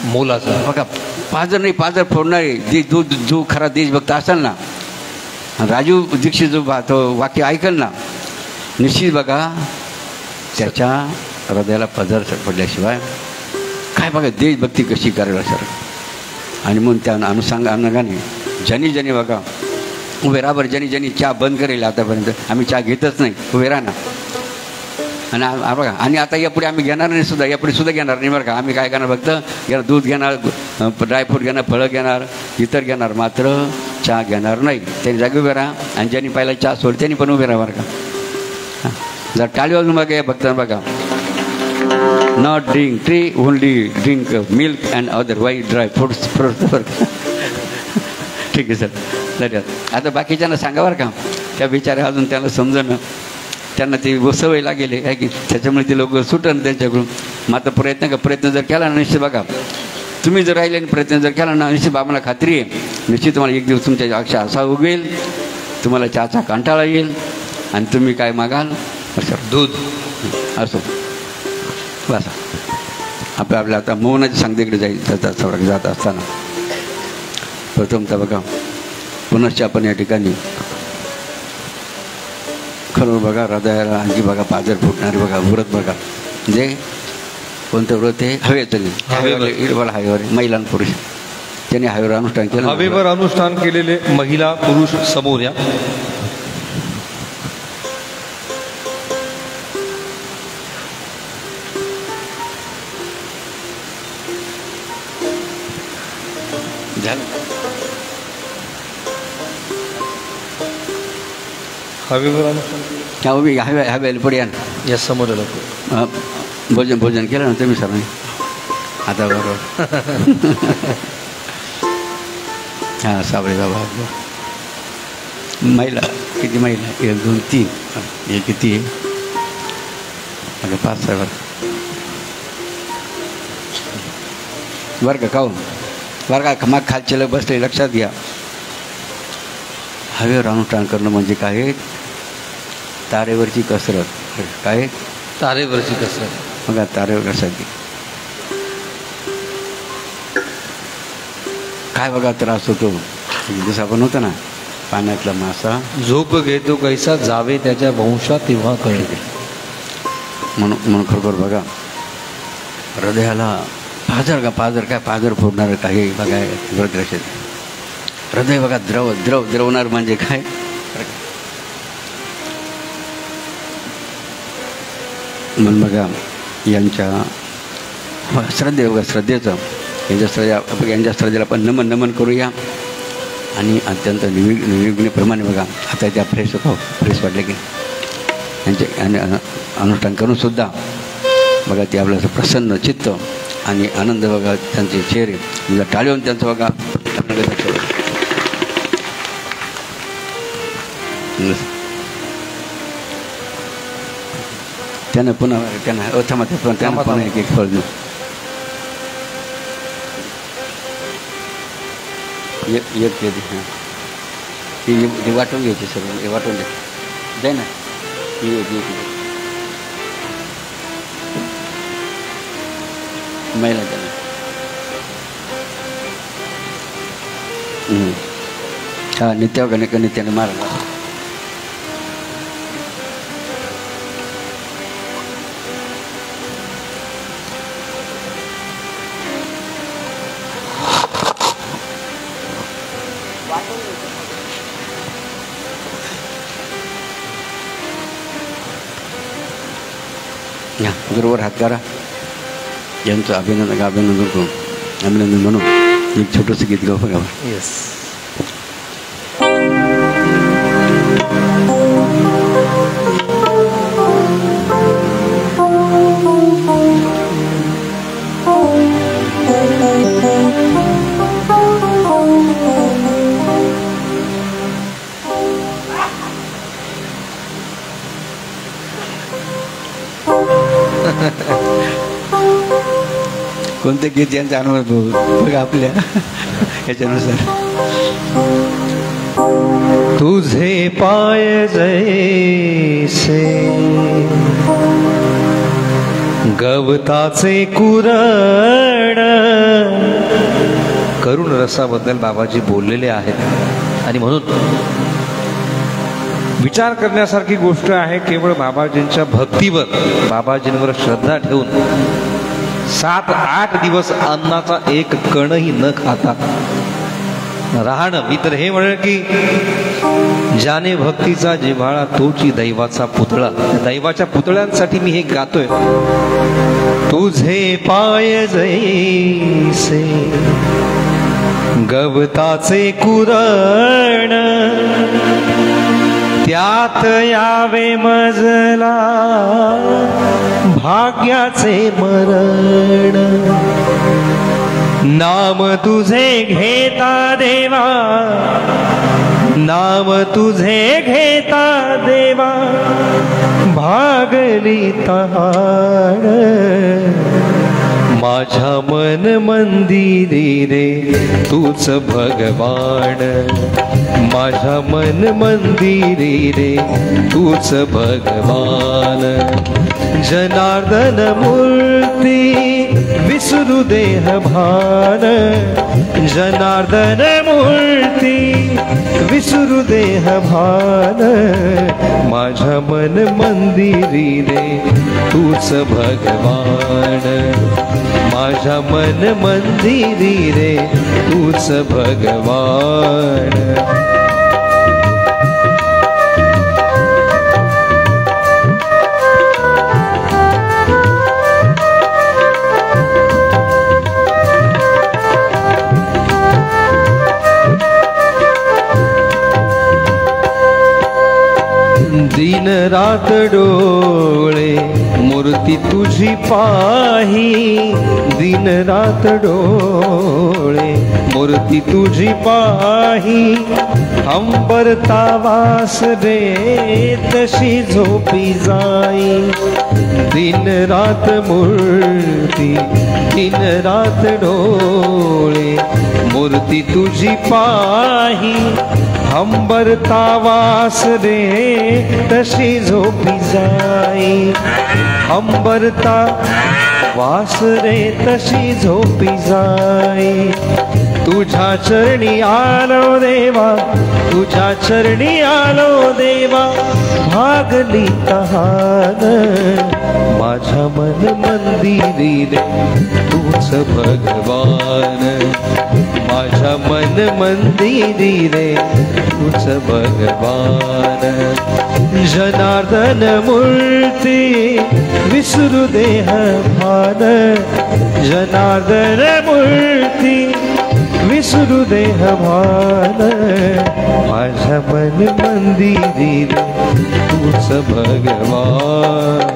मोलाचं बघा. पाजर फोडणारे जो खरा देशभक्त असेल ना, राजू दीक्षित जो वाक्य ऐकल ना, निश्चित बघा त्याच्या हृदयाला पदर पडल्याशिवाय काय बघा देशभक्ती कशी करायला सर. आणि म्हणून त्या अनुषंगाने ज्यांनी बघा उभे राहा बरं, ज्यांनी चहा बंद करेल आतापर्यंत, आम्ही चहा घेतच नाही, उभे राहा ना. आणि बघा, आणि आता यापुढे आम्ही घेणार नाही सुद्धा, यापुढे सुद्धा घेणार नाही बरं का. आम्ही काय करणार, फक्त दूध घेणार, ड्रायफ्रूट घेणार, फळं घेणार, इतर घेणार, मात्र चहा घेणार नाही. त्यांनी जागी उभे राहा. आणि ज्यांनी पहिला चहा सोड त्यांनी पण उभे राहा बरं का. जर टाळी वाजून बघा या भक्तांना बघा, not drink tree only drink milk and otherwise dry fruits बरं का. ठीक आहे सर, धन्यवाद. आता बाकीच्यांना सांगा बरं का, त्या बिचाऱ्या अजून त्यांना समजणं, त्यांना ते सवय लागेल आहे की, त्याच्यामुळे ते लोक सुटन त्यांच्याकडून. मात्र प्रयत्न जर केला ना, निश्चित बघा तुम्ही जर राहिले आणि प्रयत्न जर केला ना, निश्चित आम्हाला खात्री आहे, निश्चित तुम्हाला एक दिवस तुमच्या अक्षा असा उगवेल, तुम्हाला चहाचा कंटाळा येईल आणि तुम्ही काय मागाल, दूध असो बस. आपल्या आता मौनाची सांगतेकडे जात असताना प्रथमतः बघा पुनश्च आपण या ठिकाणी खरं बघा हृदयाला आणखी बघा पाजर फुटणारे बघा व्रत बघा. म्हणजे कोणतं व्रत आहे, हवेचं हवेवर महिला पुरुष त्यांनी हवेवर अनुष्ठान केलं. हवेवर अनुष्ठान केलेले महिला पुरुष समोर या. हवेवर अनुष्ठान ह्या उभी हवे पुढे या ना. या समोर आलं. भोजन केलं ना तुम्ही सर आता बरोबर. हां साबळे बाबा महिला किती महिला 1 2 3 हे किती आहे अगं 5 6 बरं का काहून बरं का मग खालचे लोक बसले लक्षात घ्या. हवेवर अनुष्ठान करणं म्हणजे काय आहे? तारेवरची कसरत. काय तारेवरची कसरत. बघा तारेवर कसरत काय बघा त्रास होतो. जसं आपण होतं ना पाण्यातला मासा झोप घेतो कैसा जावे त्याच्या वंशा तेव्हा कळते. म्हणून खरोखर बघा हृदयाला पाजर फोडणारं काही बघा व्रत लक्षात. हृदय बघा द्रवणार म्हणजे काय? म्हणून बघा यांच्या श्रद्धेचं यांच्या श्रद्धेला आपण नमन करूया. आणि अत्यंत निर्विघ्नप्रमाणे बघा आता त्या फ्रेश वाटले की यांचे अनुष्ठान करून सुद्धा बघा ते आपल्याला प्रसन्न चित्त आणि आनंद बघा त्यांचे चेहरे म्हणजे टाळून त्यांचं बघा त्यांना पुन्हा त्यांना पुन्हा एक फळ देऊ. एक दे हां ती वाटून घ्यायची सगळं हे वाटून द्या ना. महिला त्याला हां नित्याने मारा. गुरुवर हात करा. यांचं अभिनंदन म्हणून एक छोटंसं गीत गाऊ बघा. येस. कोणते गीत यांचा अनुभव बघा आपल्या ह्याच्यानुसार. तुझे पाय जैसे गवताचे कुरण. करुण रसाबद्दल बाबाजी बोललेले आहेत आणि म्हणून विचार करण्यासारखी गोष्ट आहे. केवळ बाबाजींच्या भक्तीवर बाबाजींवर श्रद्धा ठेवून 7-8 दिवस अन्नाचा एक कणही न खाता राहणं. मी तर हे म्हणेल की ज्याने भक्तीचा जिव्हाळा तोची दैवाचा पुतळा. दैवाच्या पुतळ्यांसाठी मी हे गातोय. तुझे पाय जैसे गवताचे कुरण त्यात यावे मजला भाग्याचे मरण. नाम तुझे घेता देवा नाम तुझे घेता देवा भागली तहान. माझ्या मन मंदिरी रे तूच भगवान. माझ्या मन मंदिरी रे तूच भगवान. जनार्दन मूर्ती विसरू देह भान. जनार्दन मूर्ती विसरू देह भान. माझ्या मन मंदिरी रे तूच भगवान. माझ्या मन मंदिरी रे तूच भगवान. दिन रात डोळे मूर्ती तुझी पाही, दिन रात डोळे मूर्ती तुझी पाही, अंबरता वास रे तशी झोपी जाई, दिन रात मूर्ती दिन रात डोळे मूर्ती तुझी पाही, अंबरता वास रे तशी झोपी जाई, अंबरता वास रे तशी झोपी जाई, तुझ्या चरणी आलो देवा, तुझ्या चरणी आलो देवा, भागली तहान माझ्या मन मंदिरी रे तूच भगवान, माझ्या मन मंदिरी रे तूच भगवान, जनार्दन मूर्ती विसरू देह भान, जनार्दन मूर्ती विसरू देह भान, माझ्या मन मंदिरी रे तूच भगवान.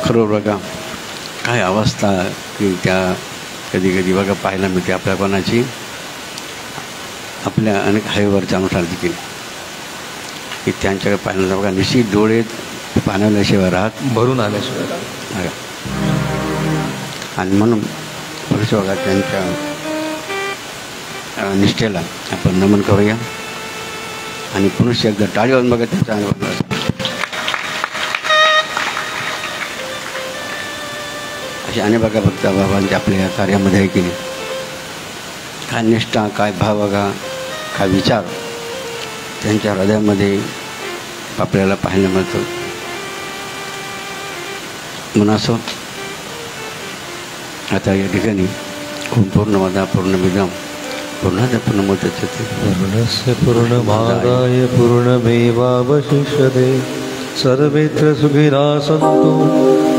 खरोबर बघा काय अवस्था की त्या कधी कधी बघा पाहायला मिळते आपल्या कोणाची, आपल्या अनेक हायवेवरच्या अनुसार देखील की त्यांच्याकडे पाहिलं बघा निश्चित डोळे पाण्याशिवाय राहत भरून आल्याशिवाय. बघा आणि म्हणून पुरुष बघा त्यांच्या निष्ठेला आपण नमन करूया आणि पुरुष एकदा टाळी वाजून बघा त्यांचा अनुभव. असे अनेक बघा भक्त बाबांच्या आपल्या या कार्यामध्ये आहे की नाही, काय निष्ठा काय भाव बघा काय विचार त्यांच्या हृदयामध्ये आपल्याला पाहायला मिळतं. म्हणून असो आता या ठिकाणी पूर्णमदा पूर्णमिदं पूर्णाद पूर्णमुदच्यते पूर्णस्य पूर्णमादाय पूर्णमेवावशिष्यते, सर्वेत्र सुखिनः सन्तु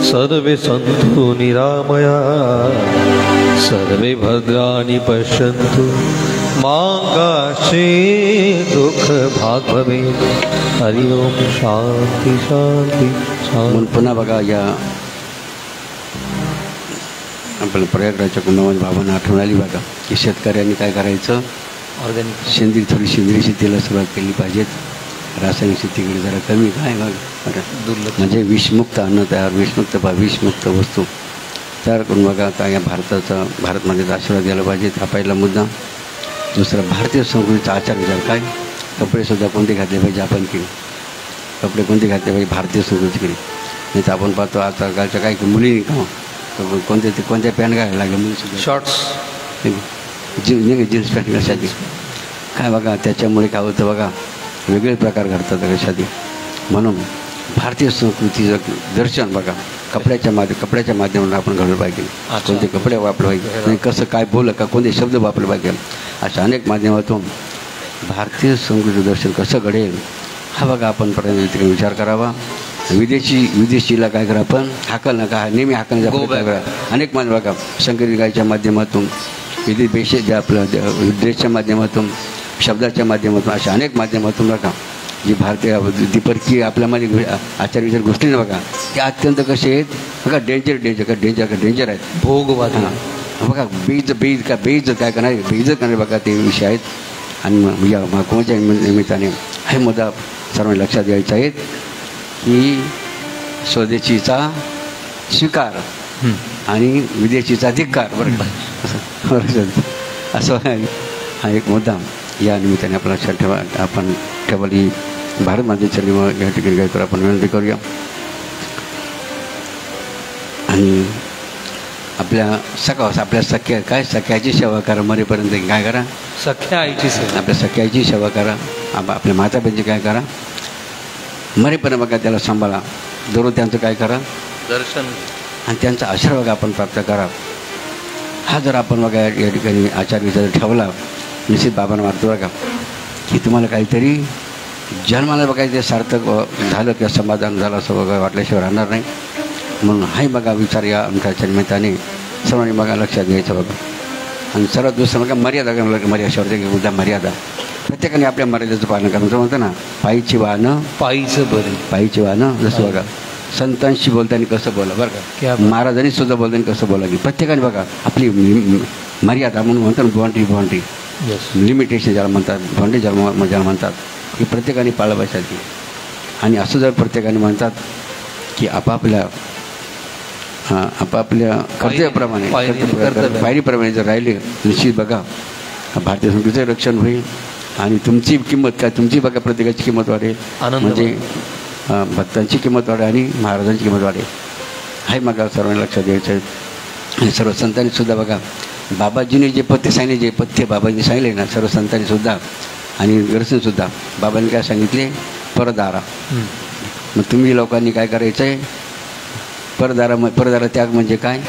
सर्वे सन्तु निरामया, सर्वे भद्राणि पश्यन्तु मा कश्चित् दुःखभाग् भवेत्. हरि ओम शांती शांती म्हणून पुन्हा बघा या आपल्या प्रयागराजच्या कुंभामध्ये बाबांना आठवण आली बघा की शेतकऱ्यांनी काय करायचं, ऑर्गॅनिक सेंद्रिय थोडी सेंद्रिय शेतीला सुरुवात केली पाहिजेत, रासायनिक शेतीकडे जरा कमी काय बघा दुर्लक्ष म्हणजे विषमुक्त अन्न तयार विषमुक्त वस्तू तयार करून बघा काय या भारतमध्ये आशीर्वाद द्यायला पाहिजे. हा पहिला मुद्दा. दुसरा भारतीय संस्कृतीचा आचार विचार काय, कपडेसुद्धा कोणते घातले पाहिजे आपण की कपडे कोणते घातले पाहिजे भारतीय संस्कृती केली नाही तर आपण पाहतो आता कालच्या काही मुलींनी का कोणत्या पॅन्ट घालायला लागल्या मुलीसुद्धा शॉर्ट्स जीन्स पॅन्ट कशाची काय बघा त्याच्यामुळे काय होतं बघा वेगळे प्रकार घडतात कशाची. म्हणून भारतीय संस्कृतीचं दर्शन बघा कपड्याच्या माध्यमातून आपण घडलं पाहिजे. कोणते कपडे वापरले पाहिजे नाही कसं काय बोललं का कोणते शब्द वापरले पाहिजे अशा अनेक माध्यमातून भारतीय संस्कृतीचं दर्शन कसं घडेल हा बघा आपण प्रत्येक विचार करावा. विदेशीला काय करा आपण हाकल नका नेहमी हाकलण्याचा प्रयत्न करा. अनेक माध्यम बघा संकरित गायच्या माध्यमातून विदेश देशाच्या आपल्या ड्रेसच्या माध्यमातून शब्दाच्या माध्यमातून अशा अनेक माध्यमातून बघा जी भारतीय परकीय आपल्यामध्ये आचार विचार गोष्टी ना बघा त्या अत्यंत कसे आहेत बघा डेंजर आहेत. भोगवाद बघा बेईज काय करणार बेइज्जत करणार बघा ते विषय आहेत. आणि या महाकुंभाच्या निमित्ताने हे मुद्दा सर्वांनी लक्षात द्यायचा आहेत की स्वदेशीचा स्वीकार आणि विदेशीचा धिक्कार बरं असं हा एक मुद्दा या निमित्ताने आपला लक्षात आपण ठेवली. भारत मातेच्या या ठिकाणी काय करू आपण विनंती करूया आणि आपल्या सख्याची सेवा करा मरेपर्यंत काय करा सख्या आईची सेवा आपल्या सख्याची सेवा करा. आपल्या माता बहिणीची काय करा मरेपर्यंत बघा त्याला सांभाळा. दररोज त्यांचं काय करा दर्शन आणि त्यांचा आशीर्वाद आपण प्राप्त करा. हा जर आपण बघा या ठिकाणी आचार विचार ठेवला निश्चित बाबांना वाटतो बघा की तुम्हाला काहीतरी जन्माला बघा ते सार्थक झालं किंवा समाधान झालं असं बघा वाटल्याशिवाय राहणार नाही. म्हणून हाही बघा विचार या आमच्या निमित्ताने सर्वांनी बघा लक्षात घ्यायचं बघा. आणि सर्वात दुसरं बघा मर्यादा शेवटचा मुद्दा मर्यादा प्रत्येकाने आपल्या मर्यादेचं पालन करायचं. म्हणतो ना, पायीची वाहनं पायीचं बरे. पायीची वाहनं. जसं बघा संतांशी बोलताना कसं बोला बरं क्या का, महाराजांनी सुद्धा बोलताना कसं बोला की प्रत्येकाने बघा आपली मर्यादा म्हणून म्हणतो ना, बाउंड्री लिमिटेशन ज्याला म्हणतात, बाउंड्री ज्याला म्हणतात, ही प्रत्येकाने पाळलं पाहिजे. आणि असं जर प्रत्येकाने म्हणतात की आपापल्या कर्तव्याप्रमाणे पायरीप्रमाणे जर राहिले, निश्चित बघा भारतीय संस्कृतीचं रक्षण होईल आणि तुमची किंमत काय, तुमची बघा प्रत्येकाची किंमत वाढेल, म्हणजे भक्तांची किंमत वाढेल आणि महाराजांची किंमत वाढेल. हे मला सर्वांना लक्षात द्यायचं आहे. आणि सर्व संतांनी सुद्धा बघा बाबाजीने जे पथ्य सांगितले, जे पथ्य बाबाजीने सांगितले ना, सर्व संतांनी सुद्धा आणि गरजूनसुद्धा बाबांनी काय सांगितले, परदारा. मग तुम्ही लोकांनी काय करायचं आहे, परदारा त्याग म्हणजे काय,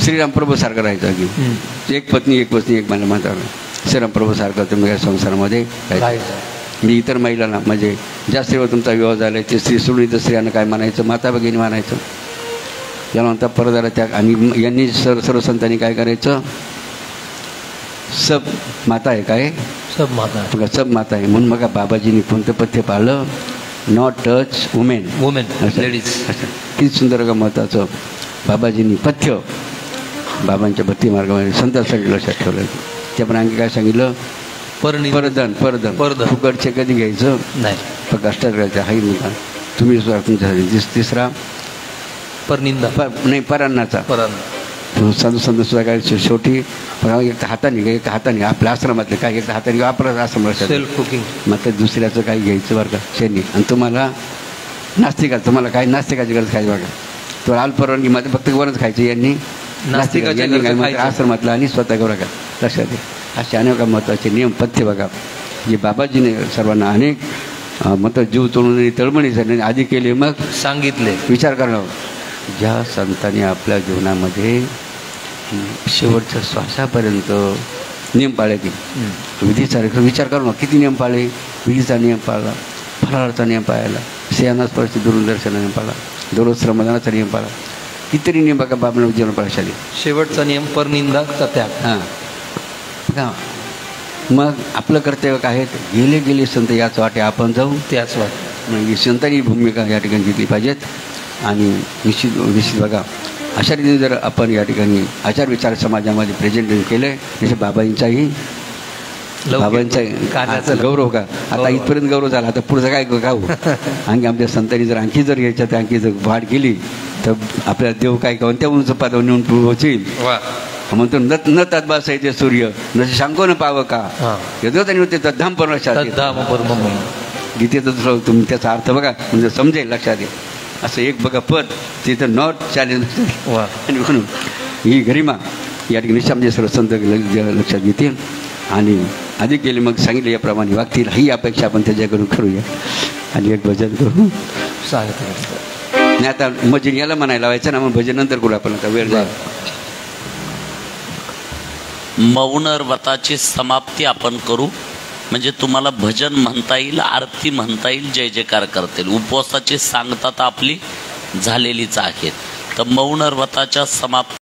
श्रीराम प्रभूसारखं राहायचं. अगदी एक पत्नी एक मला म्हणतात श्रीराम प्रभूसारखं तुम्ही काय संसारामध्ये राहायचं. मी इतर महिलांना म्हणजे ज्या स्त्रीवर तुमचा विवाह झाला आहे ते स्त्री सोडून इतर स्त्रियांना काय म्हणायचं, माता भगिनी म्हणायचं. याला म्हणतात परदारा त्याग. आणि यांनी सर्व संतांनी काय करायचं, सब माता आहे, काय सब माता, बघा सब माता आहे. म्हणून बघा बाबाजींनी कोणतं पथ्य पाळलं, नॉट टच वुमेन लेडीज. किती सुंदर का महत्त्वाचं बाबाजींनी पथ्य बाबांच्या भक्ती मार्गामध्ये संतांसाठी लक्षात ठेवलं. ते पण आणखी काय सांगितलं, परदन फुकटचे कधी घ्यायचं नाही, फक्त अष्टाध्यायाचं हाही मुद्दा तुम्ही सुद्धा तुमच्यासाठी. तिसरा परनिंदा नाही, परान्नाचा. संत सुद्धा काय शेवटी एक हाताने आपल्या आश्रमातले काय एक हाताने वापरत आश्रम सेल्फ कुकिंग. मग ते दुसऱ्याचं काही घ्यायचं बरं का शेणी. आणि तुम्हाला काय नास्तिकाची गरज खायची बघा, तो आल परवानगी मध्ये फक्त वरच खायचं. यांनी नास्तिकाची आश्रमातला आणि स्वतः बरं का लक्षात आहे. असे अनेक महत्त्वाचे नियम पथ्य बघा जे बाबाजीने सर्वांना अनेक जीव तोडून तळमळीसाठी आधी केले, मग सांगितले. विचार करणं, ज्या संतांनी आपल्या जीवनामध्ये शेवटच्या श्वासापर्यंत नियम पाळले की विधीचा विचार करू ना, किती नियम पाळले. विधीचा नियम पाळला, फराळाचा नियम पाळला, स्त्रियांना दूरदर्शनाचा नियम पाळला, दररोज श्रमदानाचा नियम पाळला, कितीतरी नियम बघा बाबांना जीवन पाळशाली. शेवटचा नियम परनिंदाचा त्याग. हां, मग आपलं कर्तव्य काय आहे, गेले संत याच वाटे आपण जाऊ त्याच वाटे. म्हणजे संतांनी भूमिका या ठिकाणी घेतली पाहिजेत. आणि निश्चित बघा अशा रीतीने जर आपण या ठिकाणी आचार विचार समाजामध्ये प्रेझेंट केले, जसे बाबांचाही गौरव का आता इथपर्यंत गौरव झाला, आता पुढचं काय गाऊ. आणखी आमच्या संतांनी जर आणखी जर याच्यात तर आणखी जर वाढ केली तर आपल्याला देव काय कोणत्या उंच पदावर नेऊन पोहोचेल. म्हणतो न तद्भासायचे सूर्य नसे सांगो न पावं का, येतो त्यांनी होते तद्धाम परमेश्वर. गीतेचं तुम्ही त्याचा अर्थ बघा म्हणजे समजेल, लक्षात येईल. असं एक बघा पद तिथं नॉट चॅलेंज. आणि म्हणून ही गरिमा या ठिकाणी निश्चित सर्व संत लक्षात घेतील आणि अधिक गेले मग सांगितले याप्रमाणे वागतील. ही अपेक्षा आपण त्याच्याकडून करूया आणि एक भजन करू सांगतो. नाही आता भजन याला म्हणायला लावायचं ना, मग भजन नंतर करू आपण, आता वेळ जाईल. मौन व्रताची समाप्ती आपण करू, म्हणजे तुम्हाला भजन म्हणता येईल, आरती म्हणता येईल, जय जयकार करता येईल. उपवासाची सांगता तर आपली झालेलीच आहेत. तर मौन व्रताच्या समाप्ती